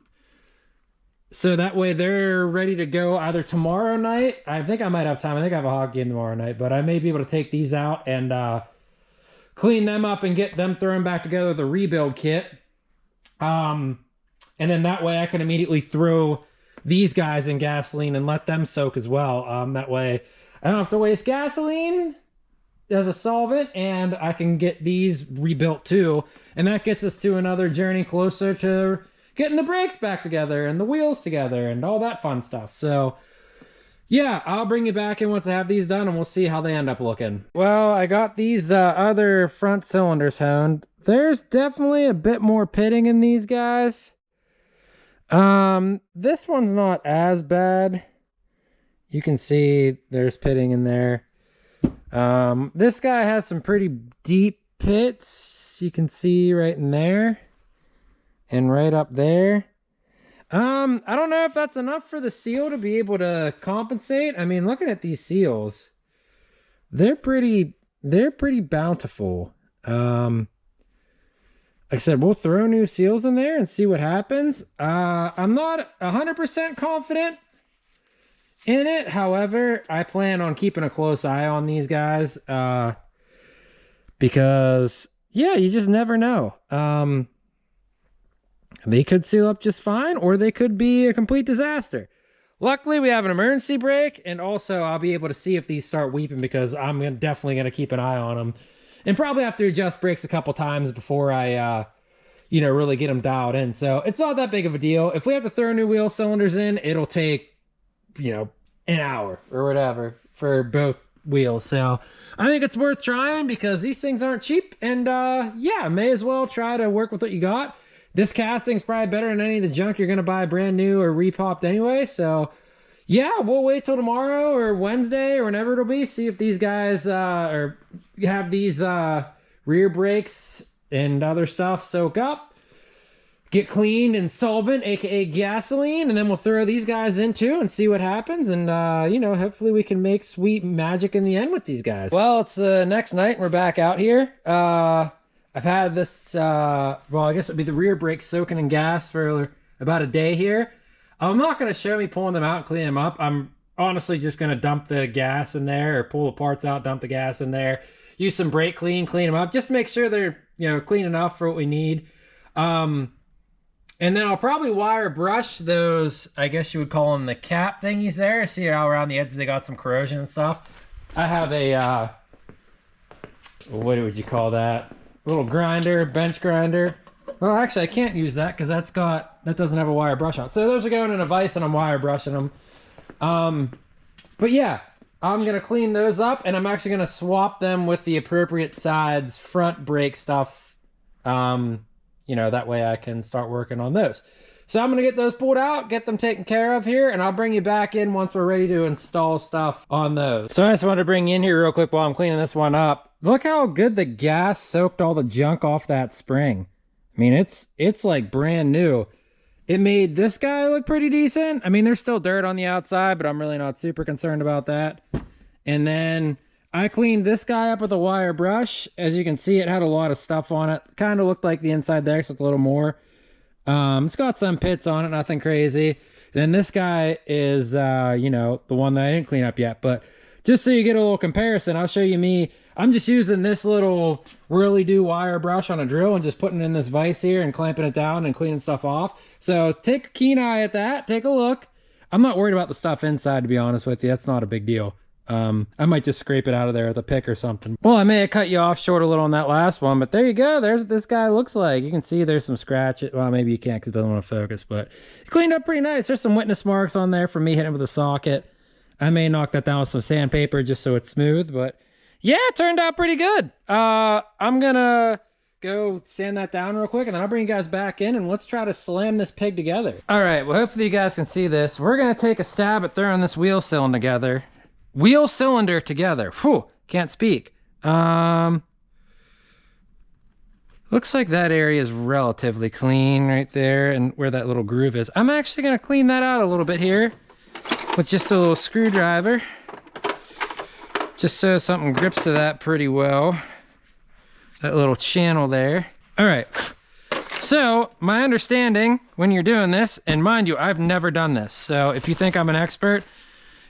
So that way they're ready to go either tomorrow night. I think I might have time. I think I have a hockey game tomorrow night, but I may be able to take these out and clean them up and get them thrown back together with a rebuild kit. And then that way I can immediately throw these guys in gasoline and let them soak as well. That way I don't have to waste gasoline as a solvent, and I can get these rebuilt too. And that gets us to another journey closer to getting the brakes back together and the wheels together and all that fun stuff. So yeah, I'll bring you back in once I have these done, and we'll see how they end up looking. Well, I got these other front cylinders honed. There's definitely a bit more pitting in these guys. This one's not as bad. You can see there's pitting in there. This guy has some pretty deep pits. You can see right in there and right up there. I don't know if that's enough for the seal to be able to compensate. I mean, looking at these seals, they're pretty bountiful. Like I said, we'll throw new seals in there and see what happens. I'm not 100% confident in it. However, I plan on keeping a close eye on these guys, because yeah, you just never know. They could seal up just fine, or they could be a complete disaster. Luckily, we have an emergency brake, and also I'll be able to see if these start weeping, because I'm definitely going to keep an eye on them. And probably have to adjust brakes a couple times before I, you know, really get them dialed in. So it's not that big of a deal. If we have to throw new wheel cylinders in, it'll take, you know, an hour or whatever for both wheels. So I think it's worth trying, because these things aren't cheap. And yeah, may as well try to work with what you got. This casting's probably better than any of the junk you're going to buy brand new or repopped anyway. So yeah, we'll wait till tomorrow or Wednesday or whenever it'll be. See if these guys or have these rear brakes and other stuff soak up. get cleaned in solvent, aka gasoline, and then we'll throw these guys in too and see what happens. And you know, hopefully we can make sweet magic in the end with these guys. Well, it's the next night and we're back out here. I've had this well, I guess it'd be the rear brakes soaking in gas for about a day here. I'm not going to show me pulling them out and cleaning them up. I'm honestly just going to dump the gas in there, or pull the parts out, dump the gas in there, use some brake clean them up, just to make sure they're, you know, clean enough for what we need. And then I'll probably wire brush those, I guess you would call them the cap thingies there. See how around the edges they got some corrosion and stuff. I have a, what would you call that? Little grinder, bench grinder. Well, actually, I can't use that because that doesn't have a wire brush on it. So those are going in a vise and I'm wire brushing them. But yeah, I'm going to clean those up and I'm actually going to swap them with the appropriate sides front brake stuff. You know, that way I can start working on those. So I'm going to get those pulled out, get them taken care of here, and I'll bring you back in once we're ready to install stuff on those. So I just wanted to bring you in here real quick while I'm cleaning this one up. Look how good the gas soaked all the junk off that spring. I mean, it's like brand new. It made this guy look pretty decent. I mean, there's still dirt on the outside, but I'm really not super concerned about that. And then I cleaned this guy up with a wire brush. As you can see, it had a lot of stuff on it. Kind of looked like the inside there, so it's a little more. It's got some pits on it, nothing crazy. Then this guy is, you know, the one that I didn't clean up yet. But just so you get a little comparison, I'll show you me. I'm just using this little whirly-do wire brush on a drill and just putting it in this vise here and clamping it down and cleaning stuff off. So take a keen eye at that. Take a look. I'm not worried about the stuff inside, to be honest with you. That's not a big deal. I might just scrape it out of there with a pick or something. Well, I may have cut you off short a little on that last one, but there you go. There's what this guy looks like. You can see there's some scratches. Well, maybe you can't because it doesn't want to focus, but it cleaned up pretty nice. There's some witness marks on there from me hitting it with a socket. I may knock that down with some sandpaper just so it's smooth, but yeah, it turned out pretty good. I'm gonna go sand that down real quick and then I'll bring you guys back in and let's try to slam this pig together. All right, well, hopefully you guys can see this. We're gonna take a stab at throwing this wheel cylinder together. Whew, can't speak. Looks like that area is relatively clean right there and where that little groove is. I'm actually gonna clean that out a little bit here with just a little screwdriver, just so something grips to that pretty well. That little channel there. All right, so my understanding when you're doing this, and mind you, I've never done this, so if you think I'm an expert,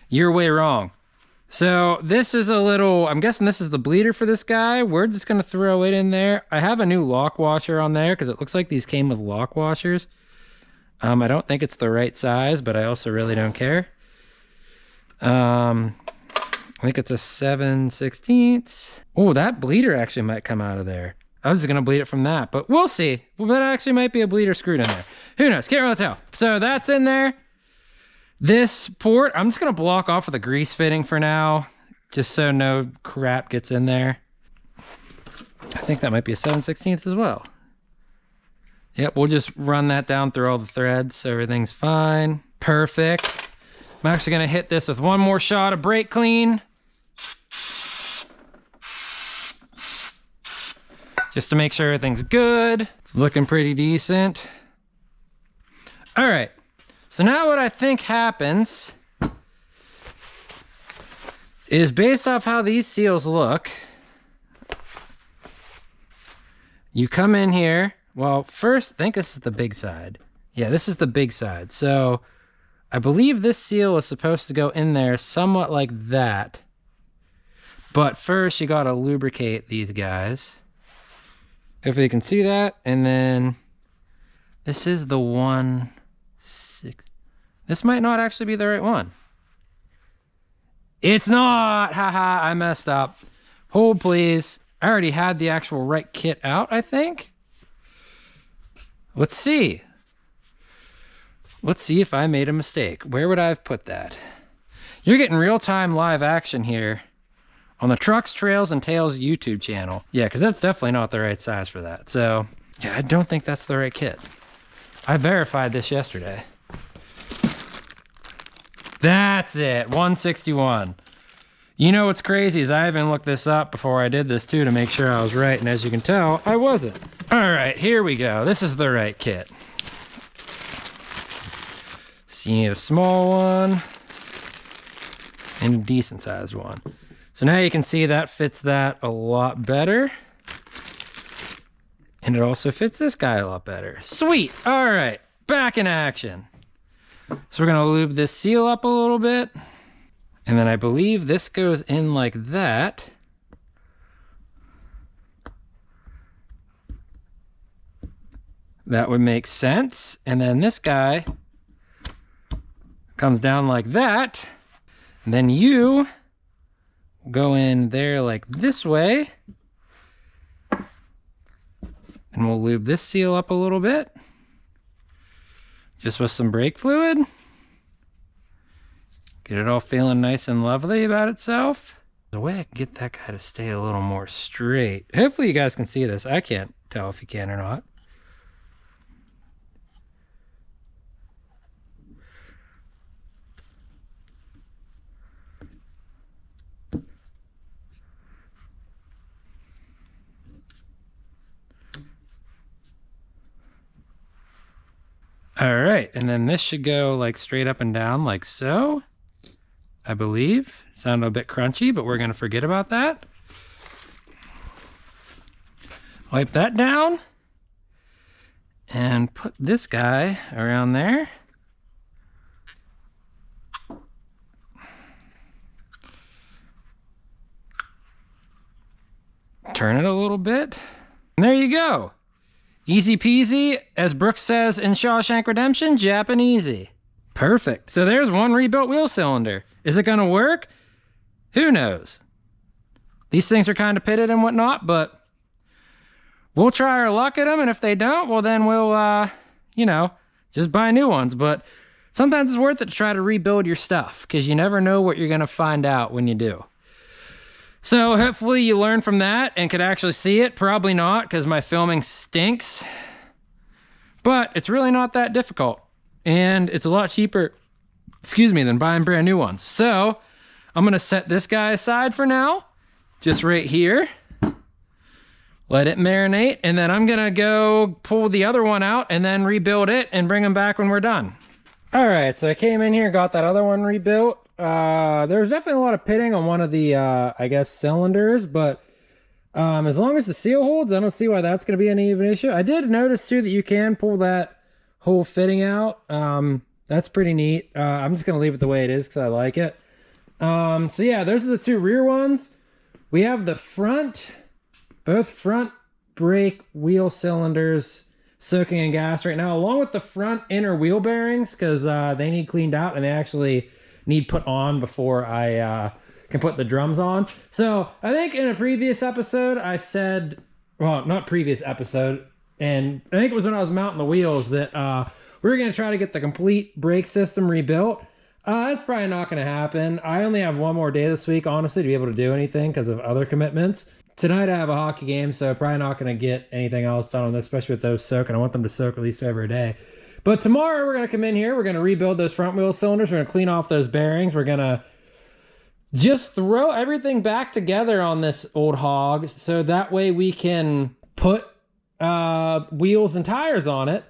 you're way wrong. So this is a little, I'm guessing this is the bleeder for this guy. We're just gonna throw it in there. I have a new lock washer on there because it looks like these came with lock washers. I don't think it's the right size, but I also really don't care. I think it's a 7/16. Oh, that bleeder actually might come out of there. I was just gonna bleed it from that, but we'll see. Well, that actually might be a bleeder screwed in there. Who knows, can't really tell. So that's in there. This port, I'm just gonna block off with a grease fitting for now, just so no crap gets in there. I think that might be a 7/16 as well. Yep, we'll just run that down through all the threads so everything's fine. Perfect. I'm actually gonna hit this with one more shot of brake clean. Just to make sure everything's good. It's looking pretty decent. All right. So now what I think happens is based off how these seals look, you come in here. Well, first, I think this is the big side. Yeah, this is the big side. So I believe this seal is supposed to go in there somewhat like that. But first you gotta lubricate these guys. Hopefully you can see that. And then this is the 1/6. This might not actually be the right one. It's not! Haha, I messed up. Hold please. I already had the actual right kit out, I think. Let's see. Let's see if I made a mistake. Where would I have put that? You're getting real-time live action here on the Trucks, Trails, and Tales YouTube channel. Yeah, because that's definitely not the right size for that. So, yeah, I don't think that's the right kit. I verified this yesterday. That's it, 161. You know what's crazy is I even looked this up before I did this too to make sure I was right, and as you can tell, I wasn't. All right, here we go. This is the right kit. So you need a small one and a decent sized one. So now you can see that fits that a lot better. And it also fits this guy a lot better. Sweet. All right, back in action. So we're gonna lube this seal up a little bit. And then I believe this goes in like that. That would make sense. And then this guy comes down like that. And then you go in there like this way. And we'll lube this seal up a little bit. Just with some brake fluid. Get it all feeling nice and lovely about itself. The way I can get that guy to stay a little more straight. Hopefully you guys can see this. I can't tell if you can or not. All right, and then this should go like straight up and down like so, I believe. Sounded a bit crunchy, but we're gonna forget about that. Wipe that down and put this guy around there. Turn it a little bit. And there you go. Easy peasy, as Brooks says in Shawshank Redemption, Japanesey. Perfect. So there's one rebuilt wheel cylinder. Is it gonna work? Who knows? These things are kind of pitted and whatnot, but we'll try our luck at them, and if they don't, well then we'll, you know, just buy new ones. But sometimes it's worth it to try to rebuild your stuff, because you never know what you're gonna find out when you do. So hopefully you learn from that and could actually see it. Probably not, because my filming stinks. But it's really not that difficult. And it's a lot cheaper, than buying brand new ones. So I'm gonna set this guy aside for now, just right here. Let it marinate, and then I'm gonna go pull the other one out and then rebuild it and bring them back when we're done. All right, so I came in here and got that other one rebuilt. There's definitely a lot of pitting on one of the, I guess, cylinders, but as long as the seal holds, I don't see why that's going to be any of an issue. I did notice, too, that you can pull that whole fitting out. That's pretty neat. I'm just going to leave it the way it is because I like it. So, yeah, those are the two rear ones. We have the front, both front brake wheel cylinders soaking in gas right now, along with the front inner wheel bearings, because they need cleaned out and they actually need put on before I can put the drums on. So I think in a previous episode I said, well, not previous episode, and I think it was when I was mounting the wheels, that we were going to try to get the complete brake system rebuilt. That's probably not going to happen. I only have one more day this week, honestly, to be able to do anything because of other commitments. Tonight I have a hockey game, so probably not going to get anything else done on this, especially with those soaking. I want them to soak at least every day. But tomorrow we're going to come in here, we're going to rebuild those front wheel cylinders, we're going to clean off those bearings, we're going to just throw everything back together on this old hog, so that way we can put wheels and tires on it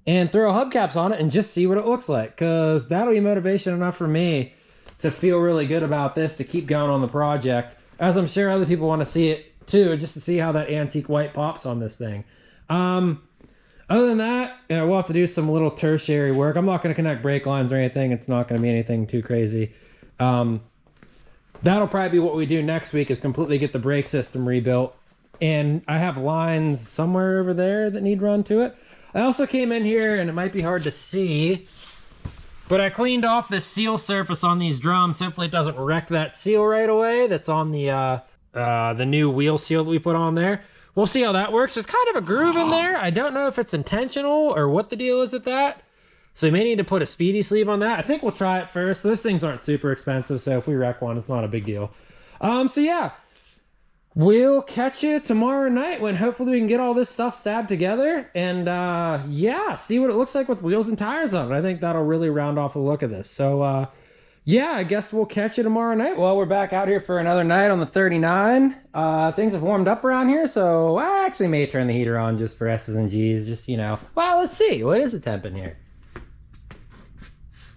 and throw hubcaps on it and just see what it looks like, because that'll be motivation enough for me to feel really good about this, to keep going on the project, as I'm sure other people want to see it too, just to see how that antique white pops on this thing. Other than that, you know, we'll have to do some little tertiary work. I'm not going to connect brake lines or anything. It's not going to be anything too crazy. That'll probably be what we do next week, is completely get the brake system rebuilt. And I have lines somewhere over there that need run to it. I also came in here, and it might be hard to see, but I cleaned off this seal surface on these drums. Hopefully it doesn't wreck that seal right away. That's on the new wheel seal that we put on there. We'll see how that works. There's kind of a groove in there. I don't know if it's intentional or what the deal is with that. So you may need to put a speedy sleeve on that. I think we'll try it first. Those things aren't super expensive, so if we wreck one, it's not a big deal. So yeah, we'll catch you tomorrow night when hopefully we can get all this stuff stabbed together and yeah, see what it looks like with wheels and tires on it. I think that'll really round off the look of this. So yeah, I guess we'll catch you tomorrow night. Well, we're back out here for another night on the 39. Things have warmed up around here, so I actually may turn the heater on just for S's and G's, just, you know. Well, let's see. What is the temp in here?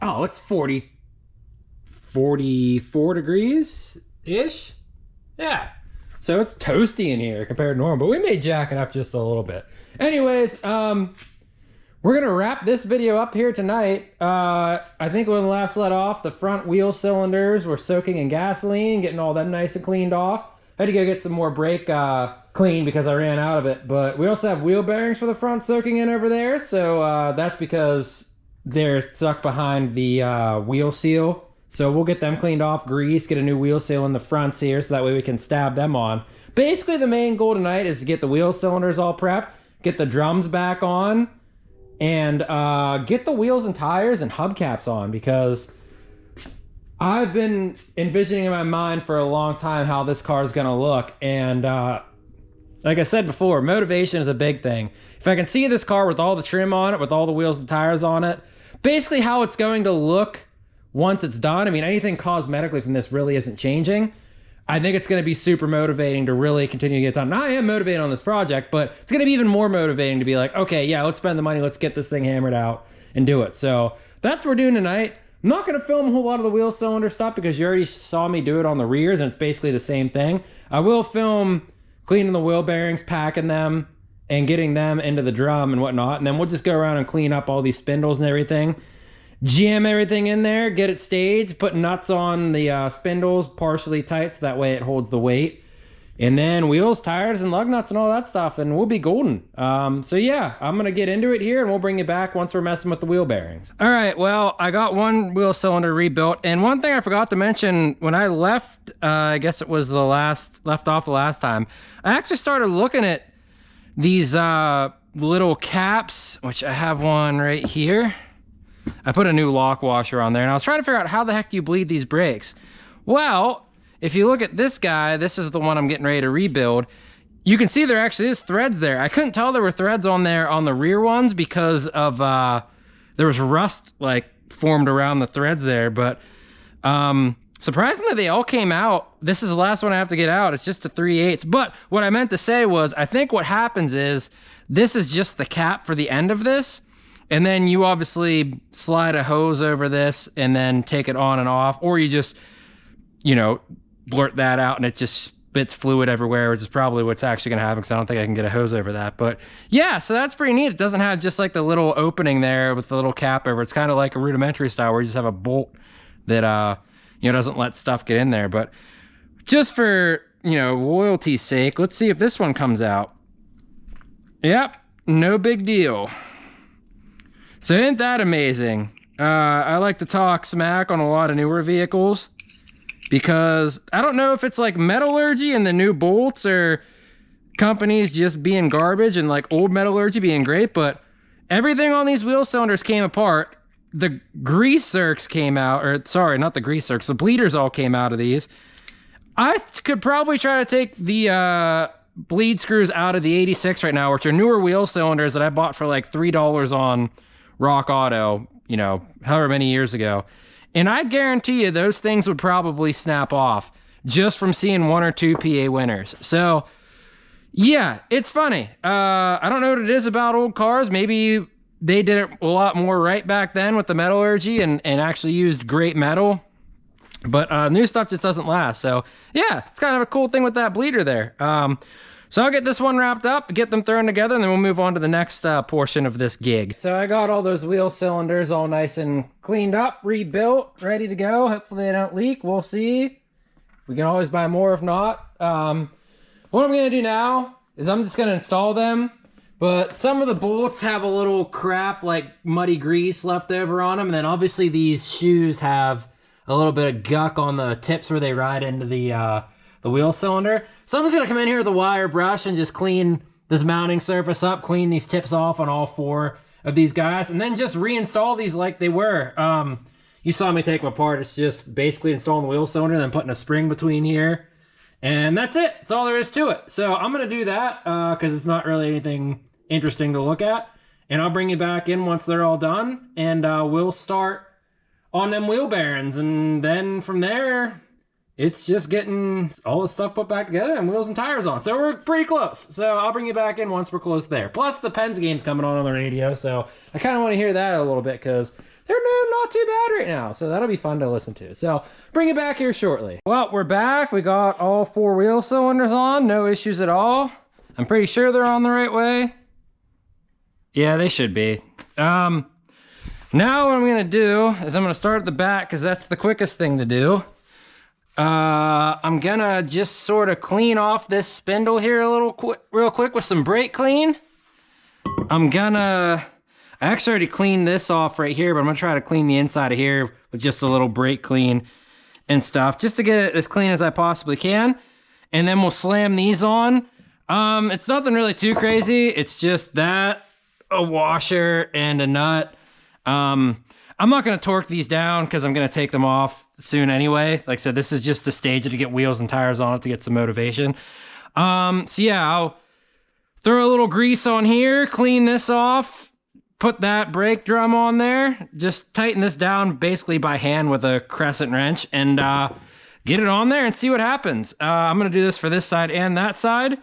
Oh, it's 44 degrees-ish. Yeah. So it's toasty in here compared to normal, but we may jack it up just a little bit. Anyways, we're going to wrap this video up here tonight. I think when we last let off, the front wheel cylinders were soaking in gasoline, getting all them nice and cleaned off. I had to go get some more brake clean because I ran out of it. But we also have wheel bearings for the front soaking in over there. So that's because they're stuck behind the wheel seal. So we'll get them cleaned off, grease, get a new wheel seal in the fronts here so that way we can stab them on. Basically, the main goal tonight is to get the wheel cylinders all prepped, get the drums back on, and get the wheels and tires and hubcaps on, because I've been envisioning in my mind for a long time how this car is going to look. And like I said before, motivation is a big thing. If I can see this car with all the trim on it, with all the wheels and tires on it, basically how it's going to look once it's done. I mean, anything cosmetically from this really isn't changing. I think it's going to be super motivating to really continue to get done. Now, I am motivated on this project, but it's going to be even more motivating to be like, okay, yeah, let's spend the money. Let's get this thing hammered out and do it. So that's what we're doing tonight. I'm not going to film a whole lot of the wheel cylinder stuff because you already saw me do it on the rears, and it's basically the same thing. I will film cleaning the wheel bearings, packing them, and getting them into the drum and whatnot. And then we'll just go around and clean up all these spindles and everything. Jam everything in there, get it staged, put nuts on the spindles partially tight so that way it holds the weight. And then wheels, tires, and lug nuts and all that stuff, and we'll be golden. So yeah, I'm going to get into it here, and we'll bring you back once we're messing with the wheel bearings. All right, well, I got one wheel cylinder rebuilt, and one thing I forgot to mention, when I left, I guess it was left off the last time, I actually started looking at these little caps, which I have one right here. I put a new lock washer on there, and I was trying to figure out how the heck do you bleed these brakes? Well, if you look at this guy, this is the one I'm getting ready to rebuild. You can see there actually is threads there. I couldn't tell there were threads on there on the rear ones because of there was rust like formed around the threads there, but surprisingly they all came out. This is the last one I have to get out. It's just a 3/8. But what I meant to say was, I think what happens is this is just the cap for the end of this. And then you obviously slide a hose over this and then take it on and off, or you just, you know, blurt that out and it just spits fluid everywhere, which is probably what's actually going to happen because I don't think I can get a hose over that. But yeah, so that's pretty neat. It doesn't have just like the little opening there with the little cap over. It's kind of like a rudimentary style where you just have a bolt that, you know, doesn't let stuff get in there. But just for, you know, loyalty's sake, let's see if this one comes out. Yep, no big deal. So isn't that amazing? I like to talk smack on a lot of newer vehicles because I don't know if it's like metallurgy and the new bolts or companies just being garbage and like old metallurgy being great, but everything on these wheel cylinders came apart. The grease zerks came out, or sorry, not the grease zerks, the bleeders all came out of these. I could probably try to take the bleed screws out of the 86 right now, which are newer wheel cylinders that I bought for like $3 on Rock Auto, you know, however many years ago. And I guarantee you those things would probably snap off just from seeing one or two PA winners. So yeah, it's funny. I don't know what it is about old cars. Maybe they did it a lot more right back then with the metallurgy and actually used great metal. But new stuff just doesn't last. So yeah, it's kind of a cool thing with that bleeder there. So I'll get this one wrapped up, get them thrown together, and then we'll move on to the next portion of this gig. So I got all those wheel cylinders all nice and cleaned up, rebuilt, ready to go. Hopefully they don't leak. We'll see. We can always buy more if not. What I'm going to do now is I'm just going to install them. But some of the bolts have a little crap, like muddy grease left over on them. And then obviously these shoes have a little bit of guck on the tips where they ride into the wheel cylinder. So I'm just gonna come in here with a wire brush and just clean this mounting surface up, clean these tips off on all four of these guys, and then just reinstall these like they were. You saw me take them apart. It's just basically installing the wheel cylinder and then putting a spring between here. And that's it. That's all there is to it. So I'm gonna do that because it's not really anything interesting to look at. And I'll bring you back in once they're all done, and we'll start on them wheel bearings. And then from there, it's just getting all the stuff put back together and wheels and tires on. So we're pretty close. So I'll bring you back in once we're close there. Plus the Pens game's coming on the radio, so I kind of want to hear that a little bit because they're not too bad right now. So that'll be fun to listen to. So bring it back here shortly. Well, we're back. We got all 4 wheel cylinders on. No issues at all. I'm pretty sure they're on the right way. Yeah, they should be. Now what I'm going to do is I'm going to start at the back because that's the quickest thing to do. I'm gonna just sort of clean off this spindle here real quick with some brake clean. I actually already cleaned this off right here, but I'm gonna try to clean the inside of here with just a little brake clean and stuff, just to get it as clean as I possibly can. And then we'll slam these on. It's nothing really too crazy. It's just that, a washer and a nut. I'm not going to torque these down because I'm going to take them off soon anyway. Like I said, this is just to stage it to get wheels and tires on it to get some motivation. So yeah, I'll throw a little grease on here, clean this off, put that brake drum on there, just tighten this down basically by hand with a crescent wrench and get it on there and see what happens. I'm going to do this for this side and that side.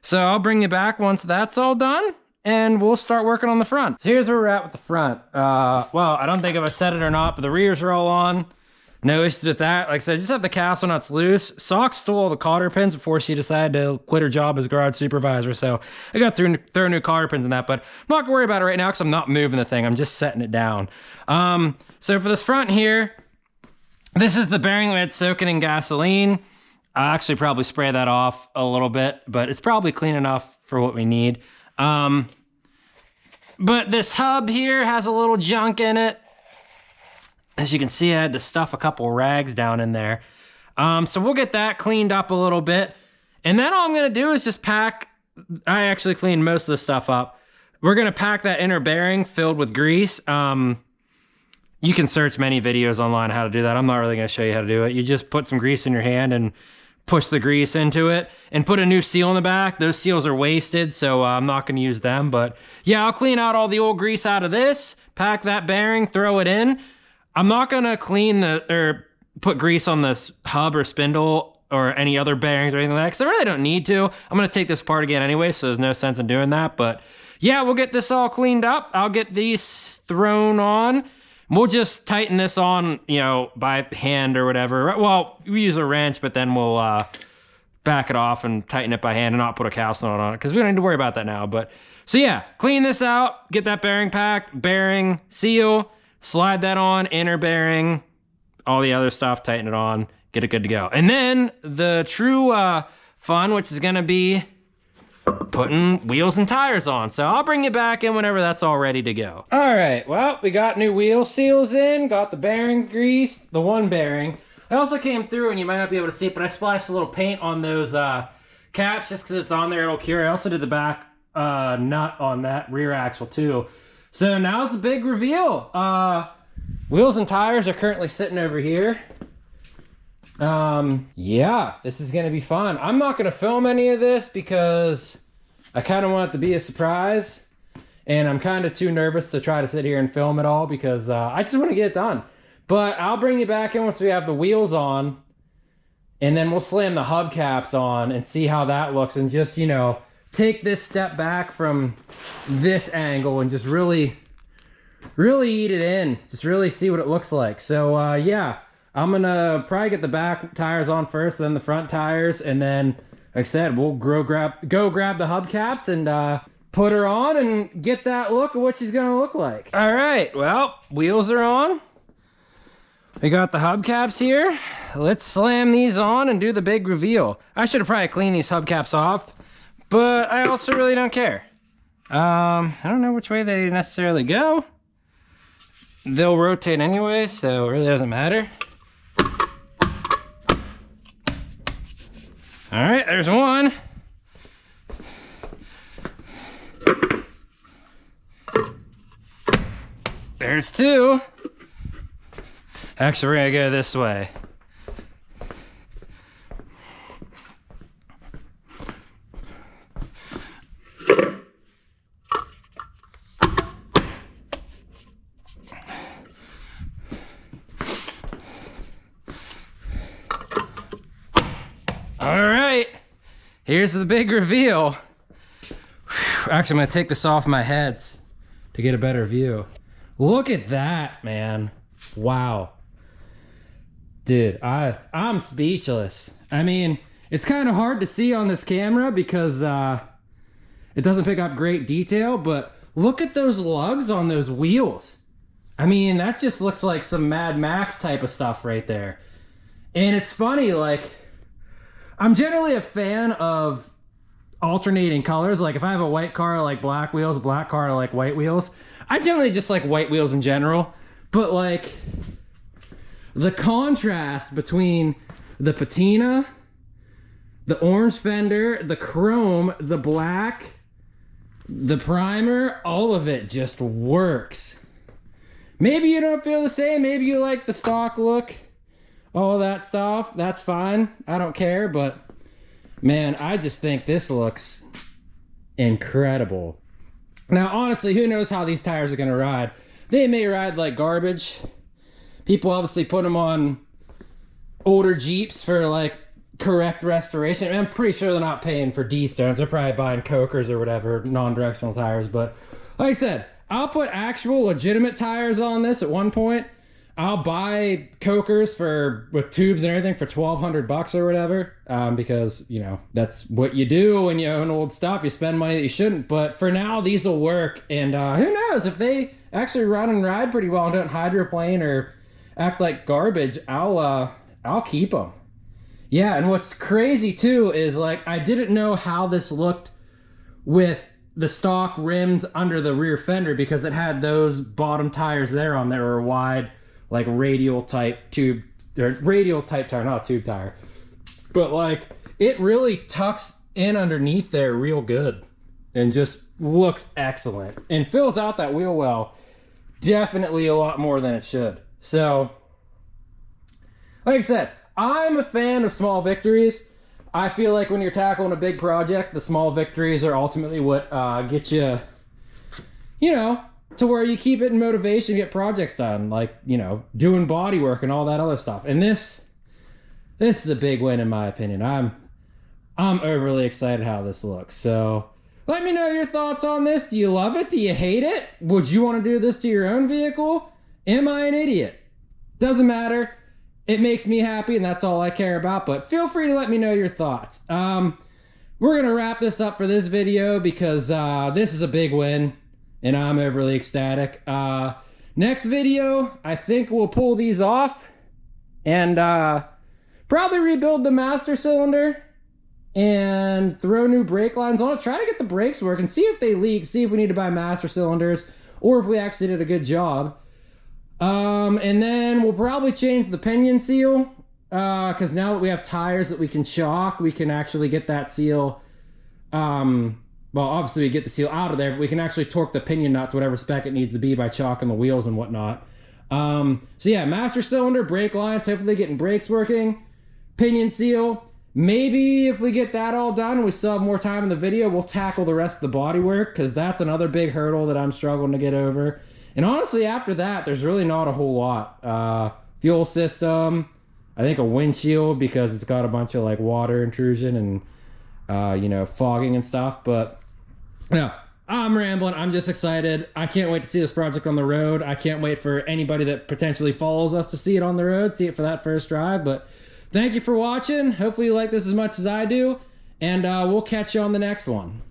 So I'll bring you back once that's all done. And we'll start working on the front. So here's where we're at with the front. Well, I don't think if I said it or not, but the rears are all on. No issues with that. Like I said, just have the castle nuts loose. Sock stole all the cotter pins before she decided to quit her job as garage supervisor. So I got to throw new cotter pins in that, but I'm not gonna worry about it right now because I'm not moving the thing. I'm just setting it down. So for this front here, this is the bearing that's soaking in gasoline. I'll actually probably spray that off a little bit, but it's probably clean enough for what we need. But this hub here has a little junk in it. As you can see, I had to stuff a couple rags down in there. So we'll get that cleaned up a little bit. And then all I'm gonna do is just pack, I actually cleaned most of the stuff up. We're gonna pack that inner bearing filled with grease. You can search many videos online how to do that. I'm not really gonna show you how to do it. You just put some grease in your hand and push the grease into it and put a new seal in the back. Those seals are wasted, so I'm not gonna use them, but yeah, I'll clean out all the old grease out of this, pack that bearing, throw it in. I'm not gonna put grease on this hub or spindle or any other bearings or anything like that, because I really don't need to. I'm gonna take this apart again anyway, so there's no sense in doing that, but yeah, we'll get this all cleaned up. I'll get these thrown on. We'll just tighten this on, you know, by hand or whatever. Well, we use a wrench, but then we'll back it off and tighten it by hand and not put a cast on it because we don't need to worry about that now. But so yeah, clean this out, get that bearing packed, bearing, seal, slide that on, inner bearing, all the other stuff, tighten it on, get it good to go. And then the true fun, which is gonna be putting wheels and tires on. So I'll bring you back in whenever that's all ready to go. All right, well, we got new wheel seals in, got the bearings greased, the one bearing. I also came through, and you might not be able to see it, but I splashed a little paint on those caps just because it's on there, it'll cure. I also did the back nut on that rear axle too. So now's the big reveal. Wheels and tires are currently sitting over here. Yeah, this is gonna be fun. I'm not gonna film any of this because I kind of want it to be a surprise, and I'm kind of too nervous to try to sit here and film it all because I just want to get it done. But I'll bring you back in once we have the wheels on, and then we'll slam the hubcaps on and see how that looks, and just, you know, take this step back from this angle and just really eat it in, just really see what it looks like. So yeah, I'm gonna probably get the back tires on first, then the front tires, and then, like I said, we'll go grab the hubcaps and put her on and get that look of what she's gonna look like. All right, well, wheels are on. We got the hubcaps here. Let's slam these on and do the big reveal. I should have probably cleaned these hubcaps off, but I also really don't care. I don't know which way they necessarily go. They'll rotate anyway, so it really doesn't matter. All right, there's one. There's two. Actually, we're gonna go this way. All right, here's the big reveal. Actually, I'm gonna take this off my heads to get a better view. Look at that, man. Wow. Dude, I'm speechless. I mean, it's kind of hard to see on this camera because it doesn't pick up great detail, but look at those lugs on those wheels. I mean, that just looks like some Mad Max type of stuff right there. And it's funny, like, I'm generally a fan of alternating colors. Like if I have a white car, I like black wheels, a black car, I like white wheels. I generally just like white wheels in general, but like the contrast between the patina, the orange fender, the chrome, the black, the primer, all of it just works. Maybe you don't feel the same. Maybe you like the stock look, all that stuff. That's fine. I don't care, but man, I just think this looks incredible. Now, honestly, who knows how these tires are going to ride? They may ride like garbage. People obviously put them on older Jeeps for like correct restoration. I'm pretty sure they're not paying for D-stones. They're probably buying Cokers or whatever, non-directional tires. But like I said, I'll put actual legitimate tires on this at one point. I'll buy Cokers with tubes and everything for $1,200 or whatever, because, you know, that's what you do when you own old stuff. You spend money that you shouldn't. But for now, these will work. And who knows, if they actually run and ride pretty well and don't hydroplane or act like garbage, I'll keep them. Yeah, and what's crazy too is, like, I didn't know how this looked with the stock rims under the rear fender because it had those bottom tires there on there were wide, like radial type tube, or radial type tire, not a tube tire. But like, it really tucks in underneath there real good and just looks excellent and fills out that wheel well. Definitely a lot more than it should. So, like I said, I'm a fan of small victories. I feel like when you're tackling a big project, the small victories are ultimately what get you, you know, to where you keep it in motivation to get projects done, like, you know, doing body work and all that other stuff. And this is a big win in my opinion. I'm overly excited how this looks. So let me know your thoughts on this. Do you love it? Do you hate it? Would you want to do this to your own vehicle? Am I an idiot? Doesn't matter. It makes me happy, and that's all I care about, but feel free to let me know your thoughts. We're going to wrap this up for this video because this is a big win, and I'm overly ecstatic. Next video, I think we'll pull these off and probably rebuild the master cylinder and throw new brake lines on it. Try to get the brakes working, see if they leak, see if we need to buy master cylinders, or if we actually did a good job. And then we'll probably change the pinion seal, because now that we have tires that we can chalk, we can actually get that seal, well, obviously we get the seal out of there, but we can actually torque the pinion nut to whatever spec it needs to be by chalking the wheels and whatnot. So yeah, master cylinder, brake lines, hopefully getting brakes working, pinion seal. Maybe if we get that all done and we still have more time in the video, we'll tackle the rest of the body work, because that's another big hurdle that I'm struggling to get over. And honestly, after that, there's really not a whole lot. Fuel system, I think a windshield because it's got a bunch of like water intrusion and, you know, fogging and stuff. But no, I'm rambling. I'm just excited. I can't wait to see this project on the road. I can't wait for anybody that potentially follows us to see it on the road, see it for that first drive. But thank you for watching. Hopefully you like this as much as I do. And we'll catch you on the next one.